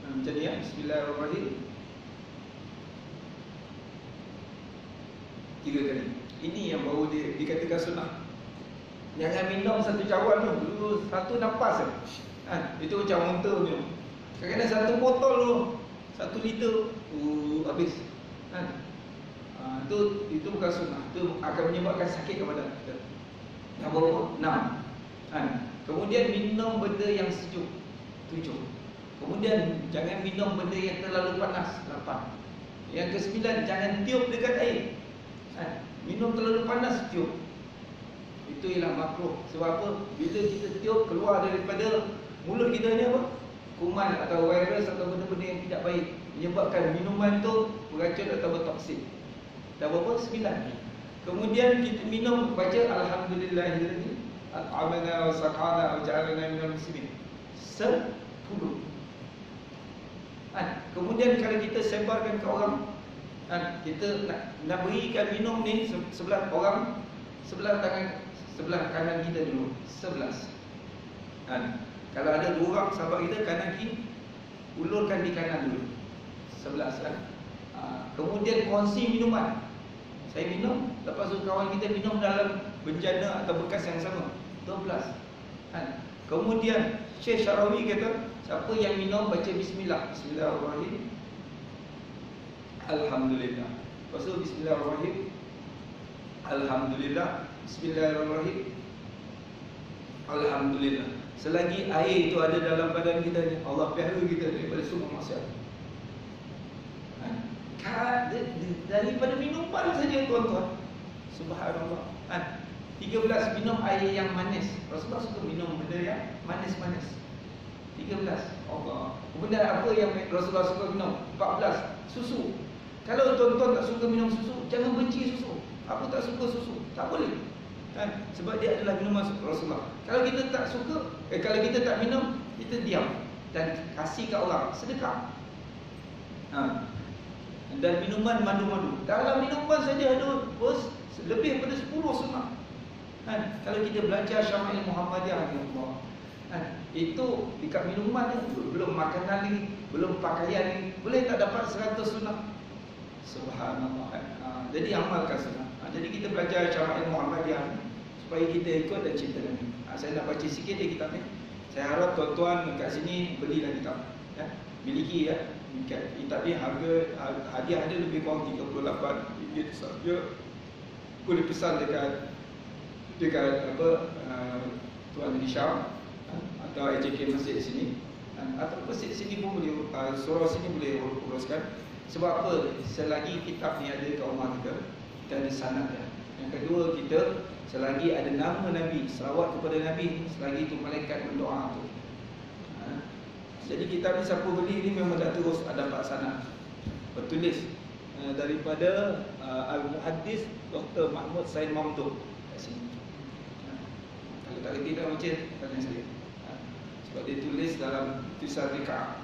Macam ni ya. Bismillahirrahmanirrahim. 3 kali. Ini yang baru dikatakan sunnah. Jangan minum satu cawan tu, satu nafas je. Itu macam unta ni. Kadang-kadang 1 botol tu, 1 liter habis. Itu bukan sunnah. Itu akan menyebabkan sakit kepada kita. Yang berapa? 6. Kemudian minum benda yang sejuk. 7. Kemudian jangan minum benda yang terlalu panas. 8. Yang ke-9, jangan tiup dekat air. Minum terlalu panas, tiup. Itu ialah makruh. Sebab apa? Bila kita tiup, keluar daripada mulut kita ni apa? Kuman atau virus atau benda-benda yang tidak baik, menyebabkan minuman tu beracun atau bertoksin. Dah berapa? 9. Kemudian kita minum, baca Alhamdulillahirabbil at'amana wa saqana wa ja'alana minal muslimin. 10. Kemudian kalau kita sebarkan ke orang, kita nak berikan minum ni sebelah orang, sebelah tangan, sebelah kanan kita dulu. 11. Kalau ada 2 orang sahabat kita kanan kiri, ulurkan di kanan dulu. 11 kan. Kemudian kongsi minuman. Saya minum, lepas tu kawan kita minum dalam bejana atau bekas yang sama. 12. Kemudian Syekh Syarawi kata, siapa yang minum baca bismillah. Bismillahirrahmanirrahim. Alhamdulillah. Lepas tu bismillahirrahmanirrahim. Alhamdulillah. Bismillahirrahmanirrahim. Alhamdulillah. Selagi air itu ada dalam badan kita ni, Allah pelihara kita daripada semua maksiat. Daripada minuman saja tuan-tuan. Subhanallah. 13, minum air yang manis. Rasulullah suka minum benda yang manis-manis. 13. Allah. Kemudian apa yang Rasulullah suka minum? 14, susu. Kalau tuan-tuan tak suka minum susu, jangan benci susu. Aku tak suka susu, tak boleh. Sebab dia adalah minuman Rasulullah. Kalau kita tak suka, kalau kita tak minum, kita diam dan kasih ke orang, sedekah. Dan minuman madu-madu. Dalam minuman saja ada lebih daripada 10 sunnah. Kalau kita belajar Syama'il Muhammadiyah, itu dekat minuman ni, belum makanan ni, belum pakaian ni, boleh tak dapat 100 sunnah. Subhanallah. Jadi amalkan sunnah. Jadi kita belajar Syama'il Muhammadiyah supaya kita ikut dan cinta Nabi. Saya nak baca sikit dia kitab ni. Saya harap tuan-tuan kat sini belilah kitab. Miliki ya. Kitab ni harga hadiah dia lebih kurang 38 ringgit saja. Boleh pesan dekat apa Tuan Hisham atau AJK Masjid sini. Atau sini pun boleh, surah sini boleh uruskan. Sebab apa? Selagi kitab ni ada kat rumah kita ada sanadnya. Yang kedua, kita selagi ada nama Nabi, selawat kepada Nabi, selagi itu malaikat berdoa tu. Jadi kitab ni siapa beli ni memang dah terus dapat sanad. Bertulis daripada Al-Muhaddis Dr. Mahmud Said Mamdouh kat sini. Kalau tak kerti dah baca, tanya saya. Sebab dia tulis dalam tulisan Rika'ah.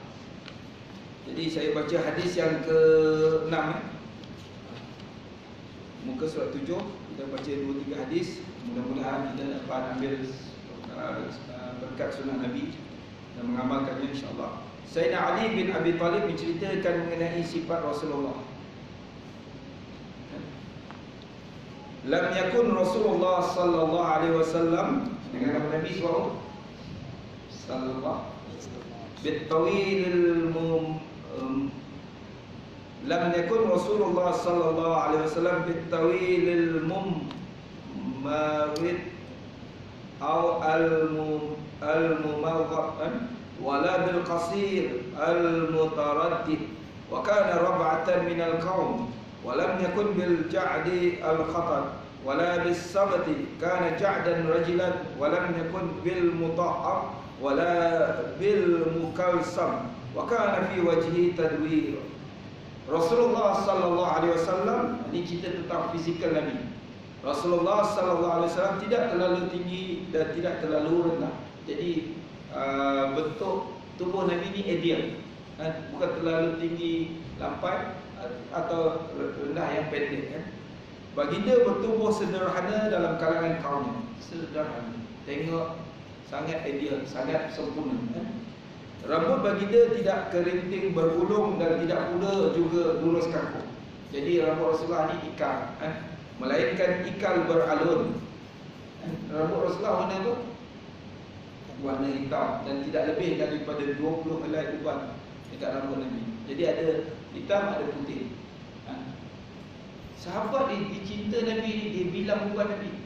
Jadi saya baca hadis yang ke-6 muka surat 7. Kita baca 2-3 hadis. Mudah-mudahan kita dapat ambil berkat sunnah Nabi dan mengamalkannya insya-Allah. Sayyidina Ali bin Abi Talib menceritakan mengenai sifat Rasulullah. Lam yakun Rasulullah sallallahu alaihi wasallam, dengan Nabi SAW sallallahu bitawilil lam yakun Rasulullah sallallahu alaihi wasallam bitawilil marid atau al-mumaghatan wala bil qasir al-mutaraddid wa kana rab'atan min al-qaum wa lam yakun bil ja'di al-khatar wala bis sabti kana ja'dan rajulan wa lam yakun bil mutahhab wala bil mukalsam wa kana fi wajhi tadwir. Rasulullah sallallahu alaihi wasallam, ini cerita tentang fizikal Nabi. Rasulullah sallallahu alaihi wasallam tidak terlalu tinggi dan tidak terlalu rendah. Jadi bentuk tubuh Nabi ni ideal, bukan terlalu tinggi lampai atau rendah yang pendek kan. Baginda bertubuh sederhana dalam kalangan kaumnya. Sederhana, tengok sangat ideal, sangat sempurna kan? Rambut baginda tidak kerinting bergulung dan tidak pula juga lurus kaku. Jadi rambut Rasulullah ni ikal kan? Melainkan ikal beralun. Rambut Rasulullah warna apa? Warna hitam dan tidak lebih daripada 20 helai uban dekat rambut Nabi. Jadi ada hitam, ada putih. Sahabat dicinta Nabi ni, dia bilang uban Nabi.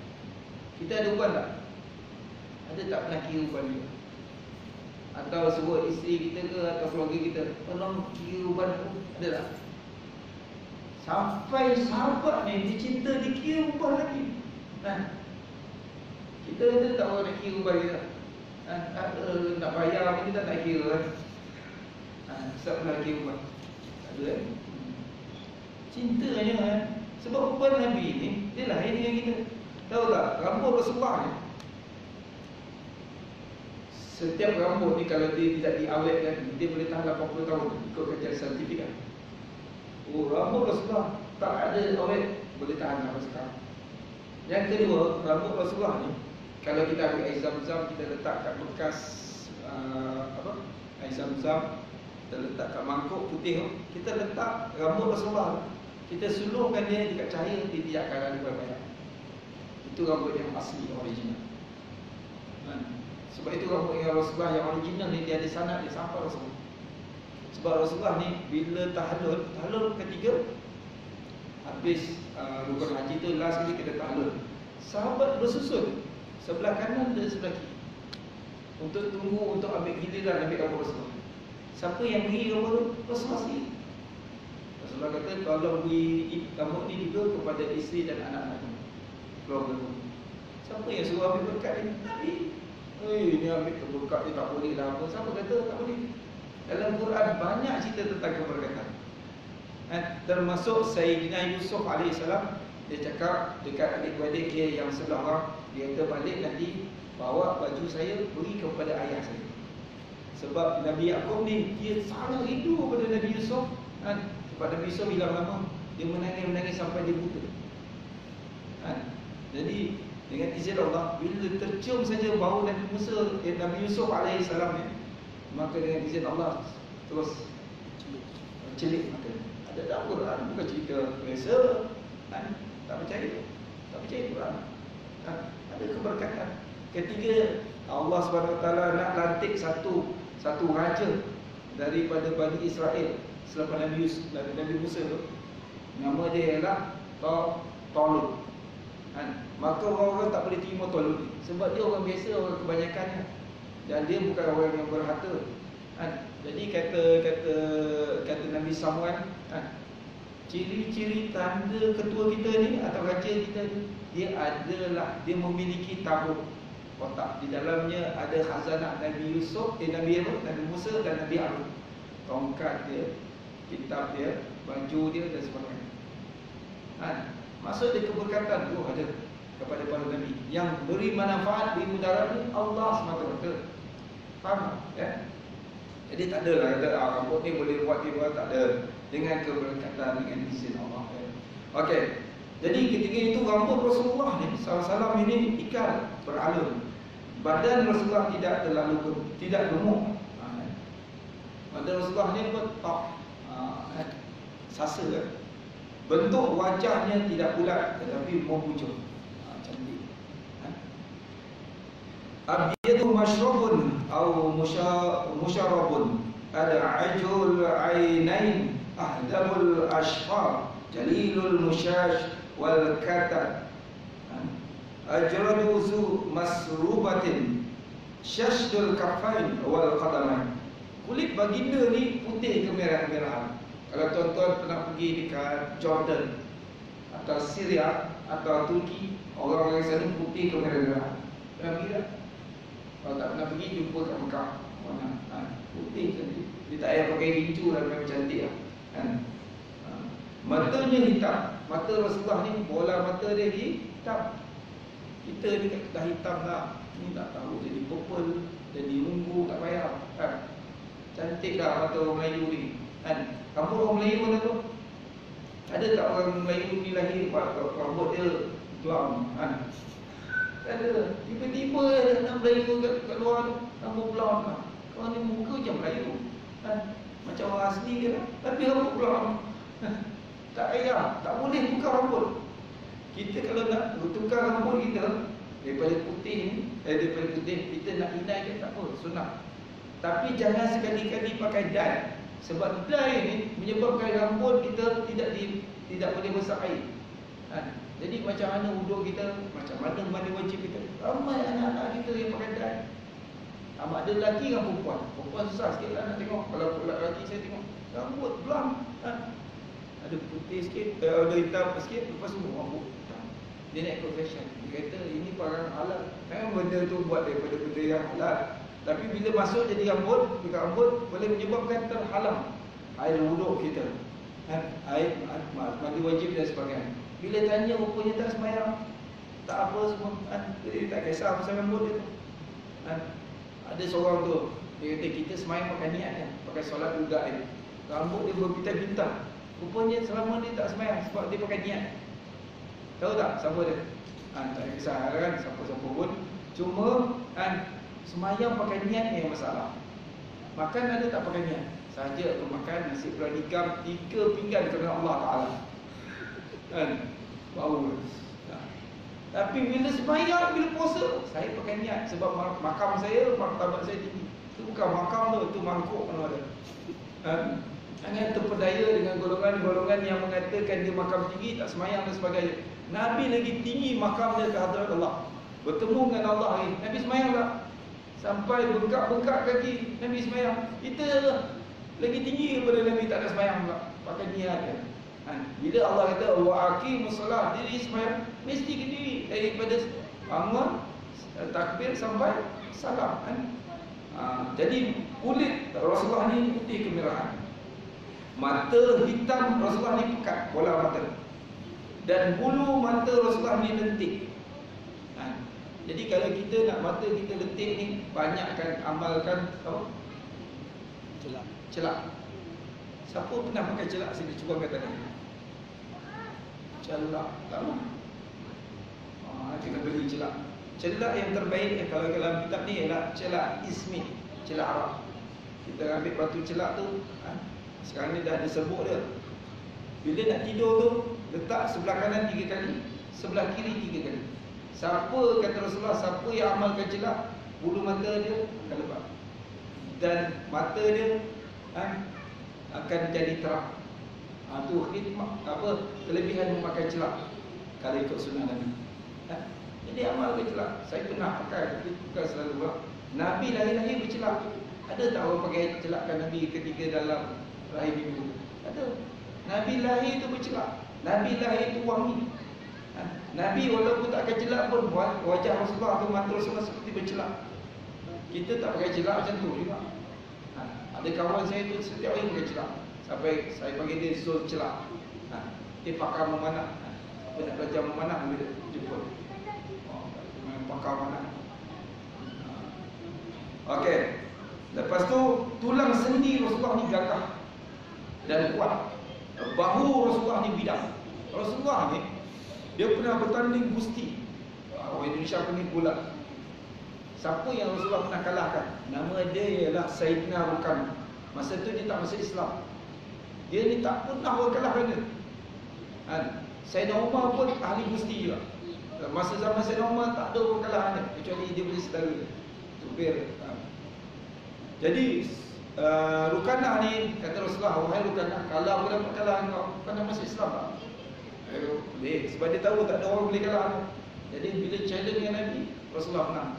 Kita ada uban tak? Ada tak pernah kira uban dia? Atau suruh isteri kita ke atau keluarga kita, tolong kira uban aku? Ada tak? Sampai sahabat ni dicinta, dia kira uban lagi. Kita ada tak orang nak kira uban kita? Nak bayar apa kita tak kira kan? Tak pernah kira uban. Tak ada kan? Cintanya kan? Sebab uban Nabi ni, dia lain dengan kita. Tahu tak? Rambut Rasulullah ni, setiap rambut ni kalau dia tidak diawetkan, dia boleh tahan 80 tahun ikut kajian saintifik kan? Oh, rambut Rasulullah tak ada awet, boleh tahan sampai sekarang. Yang kedua, rambut Rasulullah ni, kalau kita ambil air zam-zam, kita letak kat bekas air zam-zam, kita letak kat mangkuk putih, kita letak rambut Rasulullah, kita sulurkan dia dekat cahaya, dia tidak akan ada banyak. Itu rambut yang asli, original. Sebab itu rambut yang Rasulullah yang original ni, dia ada sanad, dia sampai Rasulullah. Sebab Rasulullah ni bila tahallul ketiga, habis rukun haji tu, last kali kita tahallul, sahabat bersusun sebelah kanan dan sebelah kiri untuk tunggu, untuk ambil giliran ambil rambut Rasulullah. Siapa yang beri rambut tu? Rasulullah sendiri. Rasulullah kata, tolong beri rambut ni juga kepada isteri dan anak-anak keluarga tu. Siapa yang suruh ambil berkat ni? Nabi. Ini ambil berkat ni tak boleh lah apa. Siapa kata tak boleh? Dalam Quran banyak cerita tentang keberkatan. Termasuk Sayyidina Yusuf AS, dia cakap dekat adik-beradik dia yang sebelah orang, dia kata balik nanti bawa baju saya beri kepada ayah saya. Sebab Nabi Yaqub ni, dia sangat rindu kepada Nabi Yusuf. Sebab Nabi Yusuf hilang lama, dia menangis sampai dia buta. Jadi dengan izin Allah, bila tercium saja bau Nabi Yusuf AS ni, maka dengan izin Allah terus celik mata. Ada dalam Quran, bukan cerita biasa. Tak percaya Quran. Ada keberkatan. Ketiga, Allah SWT nak lantik satu raja daripada Bani Israel selepas Nabi Musa tu. Nama dia ialah Talut. Maka orang-orang tak boleh terima Talut ni, sebab dia orang biasa, orang kebanyakannya, dan dia bukan orang yang berharta. Jadi kata Nabi Samuel, ciri-ciri tanda ketua kita ni atau raja kita ni, dia memiliki tabung kotak. Di dalamnya ada khazanah Nabi Yusuf, Nabi Musa dan Nabi Harun. Tongkat dia, kitab dia, baju dia dan sebagainya. Maksud dia keberkatan tu ada kepada para Nabi. Yang beri manfaat, beri mudarat ni Allah semata-mata. Faham? Ya? Jadi tak adalah kata rambut ni boleh buat dia, tak ada. Dengan keberkatan, dengan izin Allah. Okey. Jadi ketika itu rambut Rasulullah ni SAW ini ikal, beralun. Badan Rasulullah tidak gemuk. Badan Rasulullah ni top, sasa. Bentuk wajahnya tidak bulat tetapi membujuk. Cantik. Abyadu mashrabun atau musharabun, ada ajul ainain, ahdabul ashfar, jalilul mushash wal katat, ajradu zu masrubatin, syashdul kafain wal qadamain. Kulit baginda ni putih kemerah-merahan. Kalau tuan-tuan pernah pergi dekat Jordan atau Syria atau Turki, orang-orang sana putih kemerah-merahan. Pernah pergi tak? Kalau tak pernah pergi, jumpa kat Mekah. Mana? Putih cantik. Dia tak payah pakai gincu lah, memang cantik lah. Matanya hitam. Mata Rasulullah ni, bola mata dia hitam. Kita ni dah hitam dah, ni tak tahu jadi purple, jadi ungu, tak payah. Cantik dah mata orang Melayu ni. Kampung orang Melayu mana tu? Ada tak orang Melayu ni lahir rambut dia blonde? Tak ada. Tiba-tiba nak Melayu kat luar tu, rambut blonde lah. Orang ni muka macam Melayu, macam orang asli ke lah, tapi rambut blonde. Tak payah, tak boleh tukar rambut. Kita kalau nak tukar rambut kita daripada putih ni, daripada putih kita nak inai ke tak apa, sunnah. Tapi jangan sekali-kali pakai dye. Sebab dye ni menyebabkan rambut kita tidak boleh besar air. Jadi macam mana wuduk kita, macam mana mandi wajib kita. Ramai anak-anak kita yang pakai dye. Ada lelaki dengan perempuan. Perempuan susah sikit lah nak tengok. Kalau lelaki saya tengok rambut blonde, ada putih sikit, ada hitam sikit, lepas tu rambut hitam. Dia nak ikut fashion. Dia kata ini barang halal. Memang benda tu buat daripada benda yang halal. Tapi bila masuk jadi rambut, dekat rambut boleh menyebabkan terhalang air wuduk kita, air mandi wajib dan sebagainya. Bila tanya rupanya tak sembahyang, tak apa semua, dia tak kisah pasal rambut dia tu. Ada seorang tu, dia kata kita sembahyang pakai niat kan, pakai solat juga ni. Rambut dia berbintang-bintang. Rupanya selama dia tak sembahyang sebab dia pakai niat. Tahu tak siapa dia? Tak kisah kan siapa-siapa pun. Cuma semayang pakai niat ni yang masalah. Makan ada tak pakai niat? Saja aku makan nasi beradikam 3 pinggan kerana Allah Ta'ala. Bau. Tapi bila semayang, bila puasa, saya pakai niat. Sebab makam saya, martabat saya tinggi. Itu bukan makam tu, itu mangkuk mana ada. Jangan terpedaya dengan golongan-golongan yang mengatakan dia makam tinggi, tak semayang dan sebagainya. Nabi lagi tinggi makam dia ke hadrat Allah. Bertemu dengan Allah ni. Nabi semayang tak? Sampai bengkak-bengkak kaki Nabi semayang. Kita lagi tinggi daripada Nabi, tak ada semayang pula. Pakai niat dia. Bila Allah kata wa aqimus solah, diri semayang, mesti ke diri daripada bangun, takbir sampai salam. Jadi kulit Rasulullah ni putih kemerahan. Mata hitam Rasulullah ni pekat, bola mata. Dan bulu mata Rasulullah ni lentik. Jadi kalau kita nak mata kita lentik ni, banyakkan amalkan apa? Celak. Siapa pernah pakai celak sini? Cuba kata ni. Celak, tak mahu. Kita beli celak. Celak yang terbaik kalau dalam kitab ni ialah celak ismi, celak Arab. Kita ambil batu celak tu, sekarang ni dah ada serbuk dia. Bila nak tidur tu, letak sebelah kanan 3 kali, sebelah kiri 3 kali. Siapa, kata Rasulullah, siapa yang amalkan celak, bulu mata dia akan lebat. Dan mata dia akan jadi terang. Itu khidmat, kelebihan memakai celak kalau ikut sunnah Nabi. Jadi amalkan celak. Saya pernah pakai, tapi bukan selalu buat. Nabi lahir-lahir bercelak. Ada tak orang pakai celakkan Nabi ketika dalam rahim ibu? Ada. Nabi lahir itu bercelak. Nabi lahir itu wangi. Nabi walaupun tak pakai celak pun wajah Rasulullah atau mata Rasulullah seperti bercelak. Kita tak pakai celak macam tu juga. Ada kawan saya tu setiap hari pakai celak. Sampai saya panggil dia suruh celak. Dia pakar memanah. Siapa nak belajar memanah boleh jemput. Pakar memanah. Okey. Lepas tu tulang sendi Rasulullah ni gagah dan kuat. Bahu Rasulullah ni bidang. Rasulullah ni dia pernah bertanding gusti. Orang Indonesia panggil bola. Siapa yang Rasulullah pernah kalahkan? Nama dia ialah Sayyidina Rukan. Masa tu dia tak masuk Islam. Dia ni tak pernah orang kalahkan dia. Sayyidina Umar pun ahli gusti juga. Masa zaman Sayyidina Umar tak ada orang kalahkan dia, kecuali dia boleh saudara supir. Jadi Rukanah ni kata Rasulullah, wahai Rukanah, kalau aku dapat kalah kau nak masuk Islam tak? Boleh, sebab dia tahu tak ada orang boleh kalah. Jadi bila challenge dengan Nabi, Rasulullah menang.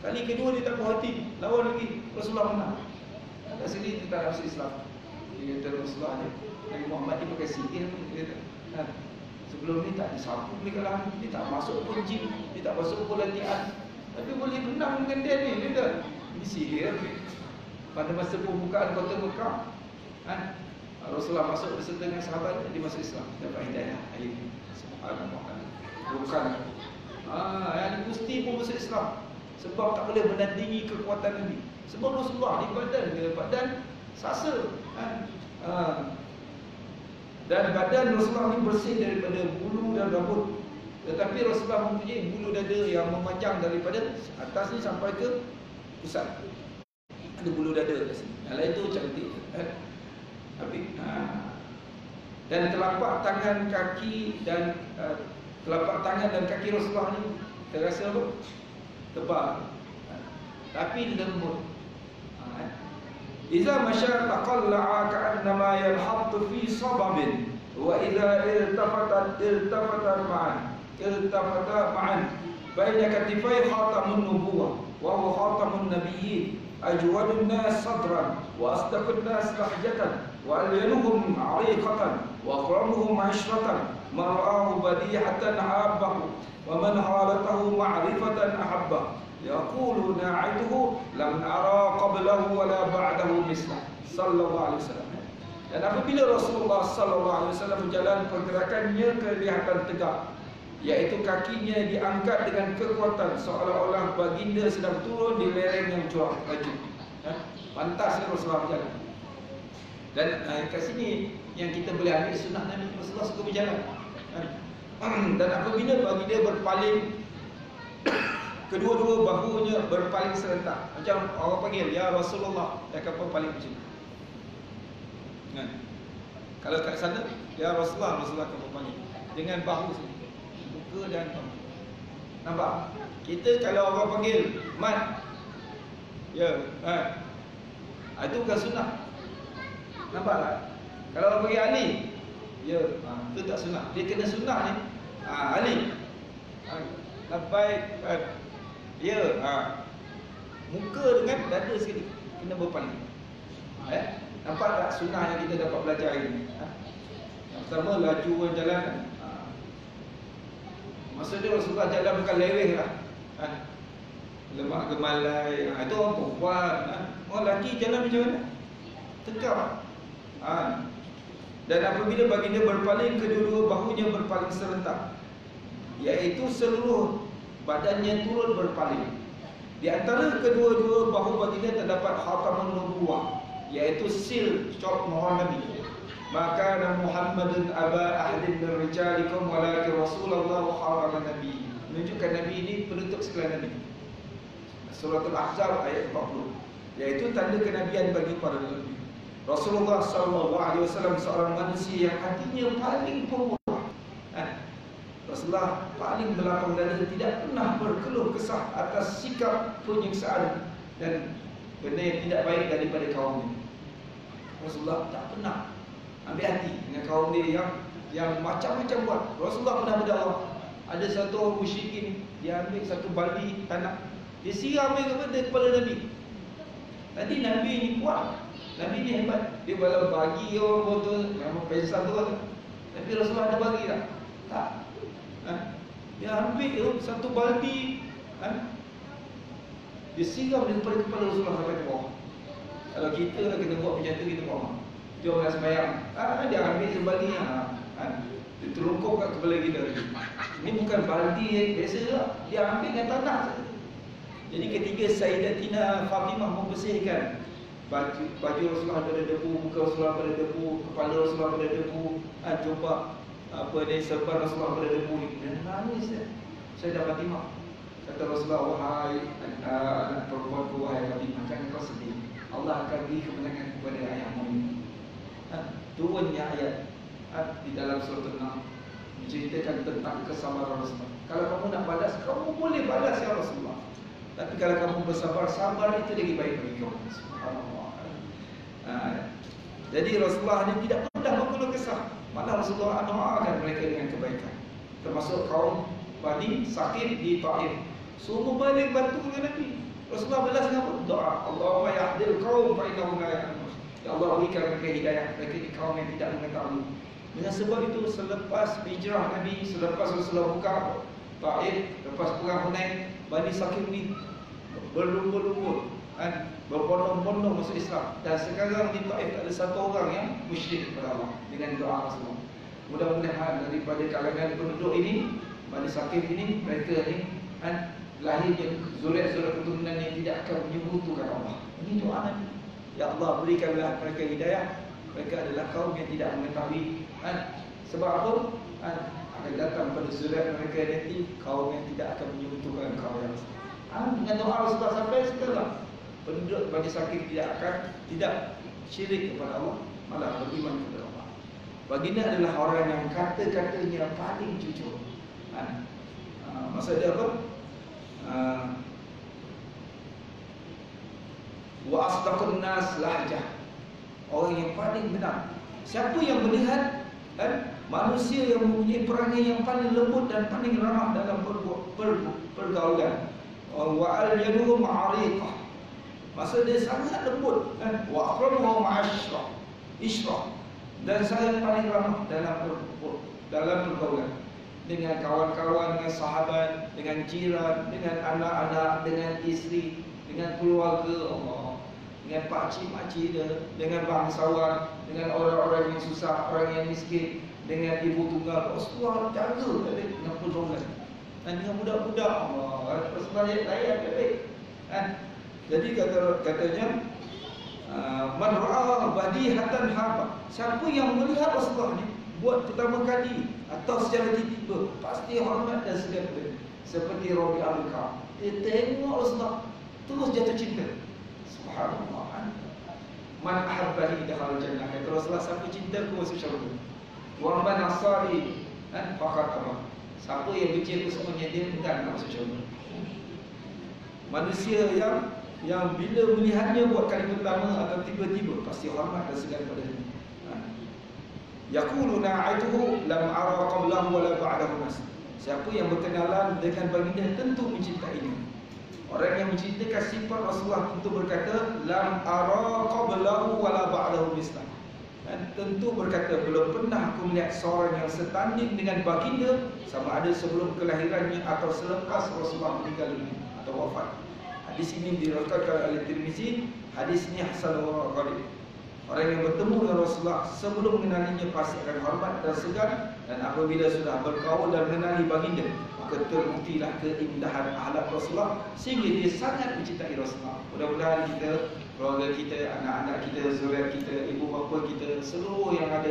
Kali kedua dia tak puas hati, lawan lagi, Rasulullah menang. Kat sini dia tak masuk Islam. Dia kata Rasulullah ni, Nabi Muhammad ni pakai sihir. Dia kata, sebelum ni tak ada siapa boleh kalah. Dia tak masuk pun gym, dia tak masuk pun latihan, tapi boleh menang dengan dia ni. Dia kata, ini sihir. Pada masa pembukaan kota Mekah, Rasulullah masuk beserta dengan sahabat, dia masuk Islam, dapat hidayah. Subhanallah. Bukan. Yang gusti pun masuk Islam sebab tak boleh menandingi kekuatan Nabi. Sebab Rasulullah ni badan sasa. Dan badan Rasulullah ni bersih daripada bulu dan rambut. Tetapi Rasulullah mempunyai bulu dada yang memanjang daripada atas ni sampai ke pusat. Ada bulu dada kat sini. Yang lain tu cantik. Dan telapak tangan kaki dan telapak tangan dan kaki Rasulullah ni terasa apa? Tebal. Tapi lembut. Iza masya taqalla'a ka'annama yanhattu fi sababin wa idza iltafata ma'an baina katifai khatamun nubuwah wa huwa khatamun nabiyyin ajwadun nas sadran wa asdaqun nas lahjatan wa alyanuhum 'ariqatan wa akramuhum 'ishratan man ra'ahu badihatan ahabbahu wa man halatahu ma'rifatan ahabbahu yaqulu na'ituhu lam ara qablahu wa la ba'dahu mislah sallallahu alaihi wasallam. Dan apabila Rasulullah sallallahu alaihi wasallam berjalan, pergerakannya kelihatan tegak, iaitu kakinya diangkat dengan kekuatan seolah-olah baginda sedang turun di lereng yang curam laju. Pantas Rasulullah berjalan. Dan kat sini yang kita boleh ambil sunnah Nabi, Rasulullah suka berjalan. Dan apabila baginda berpaling, kedua-dua bahunya berpaling serentak. Macam orang panggil, ya Rasulullah, dia akan berpaling macam ni. Kalau kat sana, ya Rasulullah, Rasulullah akan berpaling dengan bahu sini, muka dan bahu. Nampak? Kita kalau orang panggil Mat, ya, itu bukan sunnah. Nampak tak? Kalau orang panggil Ali, ya, itu tak sunnah. Dia kena sunnah ni, Ali, labbaik, ya, muka dengan dada sekali kena berpaling. Nampak tak sunnah yang kita dapat belajar hari ini? Yang pertama, laju orang jalan. Maksudnya Rasulullah jalan bukan leweh lah. Lemah gemalai. Itu orang perempuan. Orang lelaki jalan macam mana? Tegak. Dan apabila baginda berpaling, kedua-dua bahunya berpaling serentak, iaitu seluruh badannya turun berpaling. Di antara kedua-dua bahu baginda terdapat khatamun nubuwah, iaitu seal cop mohon Nabi. Maka Muhammadun aba ahadin min rijalikum walakin Rasulullah wa khataman nabi. Menunjukkan Nabi ini penutup segala Nabi. Surah Al-Ahzab ayat 40, iaitu tanda kenabian bagi para nabi. Rasulullah SAW seorang manusia yang hatinya paling pemurah. Rasulullah paling berlapang dada, tidak pernah berkeluh kesah atas sikap penyiksaan dan benda yang tidak baik daripada kaumnya. Rasulullah tak pernah ambil hati dengan kaum dia yang macam-macam buat. Rasulullah pernah berdakwah. Ada satu orang musyrikin, dia ambil satu baldi tanah, dia siram kepada kepala Nabi. Tadi Nabi ni kuat, Nabi ni hebat. Dia walau bagi orang botol memang pesa tu kan. Tapi Rasulullah ada bagi tak? Tak. Dia ambil satu baldi, dia siram daripada kepala Rasulullah sampai ke bawah. Kalau kita nak kena buat macam tu, kita faham. Jom nak sembahyang, dia ambil sebaldi dia terungkup kat kepala kita. Ini bukan baldi biasa lah. Dia ambil dengan tanah saja. Jadi ketika Sayyidatina Fatimah membersihkan baju Rasulullah pada debu, muka Rasulullah pada debu, kepala Rasulullah pada debu, jumpa serban Rasulullah pada debu ni, dia nangis Sayyidah Fatimah. Kata Rasulullah, wahai anak perempuanku, wahai Fatimah, jangan kau sedih, Allah akan beri kemenangan kepada ayahmu ini. Turunnya ayat di dalam surah An-Nahl menceritakan tentang kesabaran Rasulullah. Kalau kamu nak balas, kamu boleh balas ya Rasulullah. Tapi kalau kamu bersabar, sabar itu lagi baik bagi kamu. Subhanallah. Jadi Rasulullah ini tidak mudah mengeluh kesah. Malah Rasulullah doakan mereka dengan kebaikan. Termasuk kaum Bani Sakif di Taif. Semua balik bantu dengan Nabi. Rasulullah balas dengan apa? Doa. Allahumma yahdil qaum fa innahum la ya'lamun. Ya Allah, berikan mereka hidayah, mereka di kaum yang tidak mengetahui. Dengan sebab itu selepas hijrah Nabi, selepas Rasulullah buka Taif, lepas perang Hunain, Bani Sakif ni berlumbur-lumbur, berbondong-bondong masuk Islam. Dan sekarang di Taif tak ada satu orang yang musyrik kepada Allah dengan doa Rasulullah. Mudah-mudahan daripada kalangan penduduk ini, Bani Sakif ini, mereka ni lahirnya zuriat-zuriat keturunan yang tidak akan menyebutkan Allah. Ini doa Nabi. Ya Allah, berikanlah mereka hidayah. Mereka adalah kaum yang tidak mengetahui. Sebab apa? Akan datang pada zuriat mereka nanti kaum yang tidak akan menyebutkan Engkau ya Rasulullah. Dengan doa Rasulullah sampai sekarang, penduduk Bani Sakif tidak syirik kepada Allah, malah beriman kepada Allah. Baginda adalah orang yang kata-katanya paling jujur. Maksud dia apa? Wa asdaqun nas lahjah. Orang yang paling benar. Siapa yang melihat manusia yang mempunyai perangai yang paling lembut dan paling ramah dalam pergaulan. Wa al yaduhum ariqah. Maksud dia sangat lembut, wa akramuhum ishrah. Dan sangat paling ramah dalam pergaulan. Dengan kawan-kawan, dengan sahabat, dengan jiran, dengan anak-anak, dengan isteri, dengan keluarga Allah, dengan pakcik-makcik dia, dengan bangsawan, dengan orang-orang yang susah, orang yang miskin, dengan ibu tunggal. Rasulullah jaga dengan pergaulan. Dan dengan budak-budak Allah, Rasulullah layan baik. Jadi katanya man ra'a badihatan haba. Siapa yang melihat Rasulullah ni buat pertama kali atau secara tiba-tiba, pasti hormat dan segala. Seperti Rabi al-Ka'ab, dia tengok Rasulullah terus jatuh cinta. Subhanallah. Man ahabbani dakhal jannah. Kata Rasulullah, siapa cinta aku masuk syurga. Wa man asari faqad aba. Siapa yang benci aku semuanya, dia enggan nak masuk syurga. Manusia yang bila melihatnya buat kali pertama atau tiba-tiba, pasti hormat dan segan padanya. Yaqulu na'aituhu lam ara qablahu wa la ba'dahu nas. Siapa yang berkenalan dengan baginda tentu mencintainya. Orang yang menceritakan sifat Rasulullah tentu berkata lam ara qablahu wa la ba'dahu mislah. Dan tentu berkata belum pernah aku melihat seorang yang setanding dengan baginda, sama ada sebelum kelahirannya atau selepas Rasulullah meninggal dunia atau wafat. Hadis ini diriwayatkan oleh Tirmizi. Hadis ini hasan wa gharib. Orang yang bertemu dengan Rasulullah sebelum mengenalinya pasti akan hormat dan segan, dan apabila sudah berkaul dan mengenali baginda, maka terbuktilah keindahan akhlak Rasulullah sehingga dia sangat mencintai Rasulullah. Mudah-mudahan kita, keluarga kita, anak-anak kita, zuriat kita, ibu bapa kita, seluruh yang ada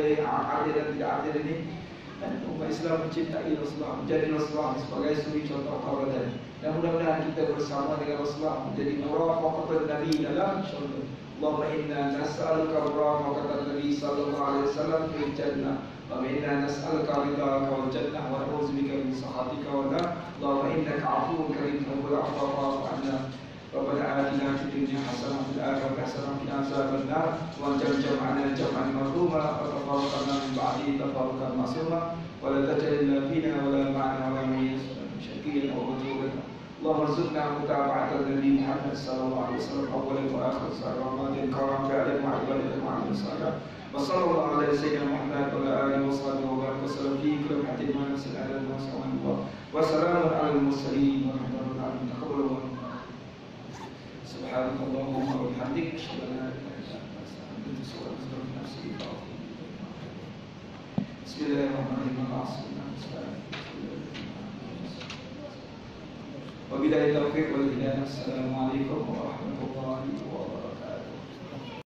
dan tidak ada ini, dan umat Islam mencintai Rasulullah, menjadi Rasulullah sebagai suri contoh tauladan. Dan mudah-mudahan kita bersama dengan Rasulullah menjadi murafaqatul Nabi dalam syurga. Allahumma inna nas'aluka murafaqatan Nabi sallallahu alaihi wasallam fil jannah. Wa inna nas'aluka ridhaka wal jannah wa na'udzubika min sakhatika wa nar. Allahumma innaka 'afuwwun karim tuhibbul 'afwa fa'fu 'anna. Rabbana atina fid dunya hasanah wa fil akhirati hasanah wa qina adzaban nar. Wa jam'ana jam'an marhuma wa tafarraqna min ba'di tafarruqan ma'suma wa la taj'alna fina wa la ma'ana wa la shaqiyan wa majruran. اللهم ارزقنا متابعة النبي محمد صلى الله عليه وسلم أولا وآخر صلى الله عليه وسلم فعلا وعبادا وعملا صالحا وصلى الله على سيدنا محمد وعلى آله وصحبه وبارك وسلم في كل حد ما نسأل على الله وسلام على المرسلين والحمد لله رب العالمين تقبل الله سبحانك اللهم وبحمدك أشهد أن لا إله إلا أنت أستغفرك وأتوب إليك بسم الله الرحمن الرحيم وبالله التوفيق والهداية السلام عليكم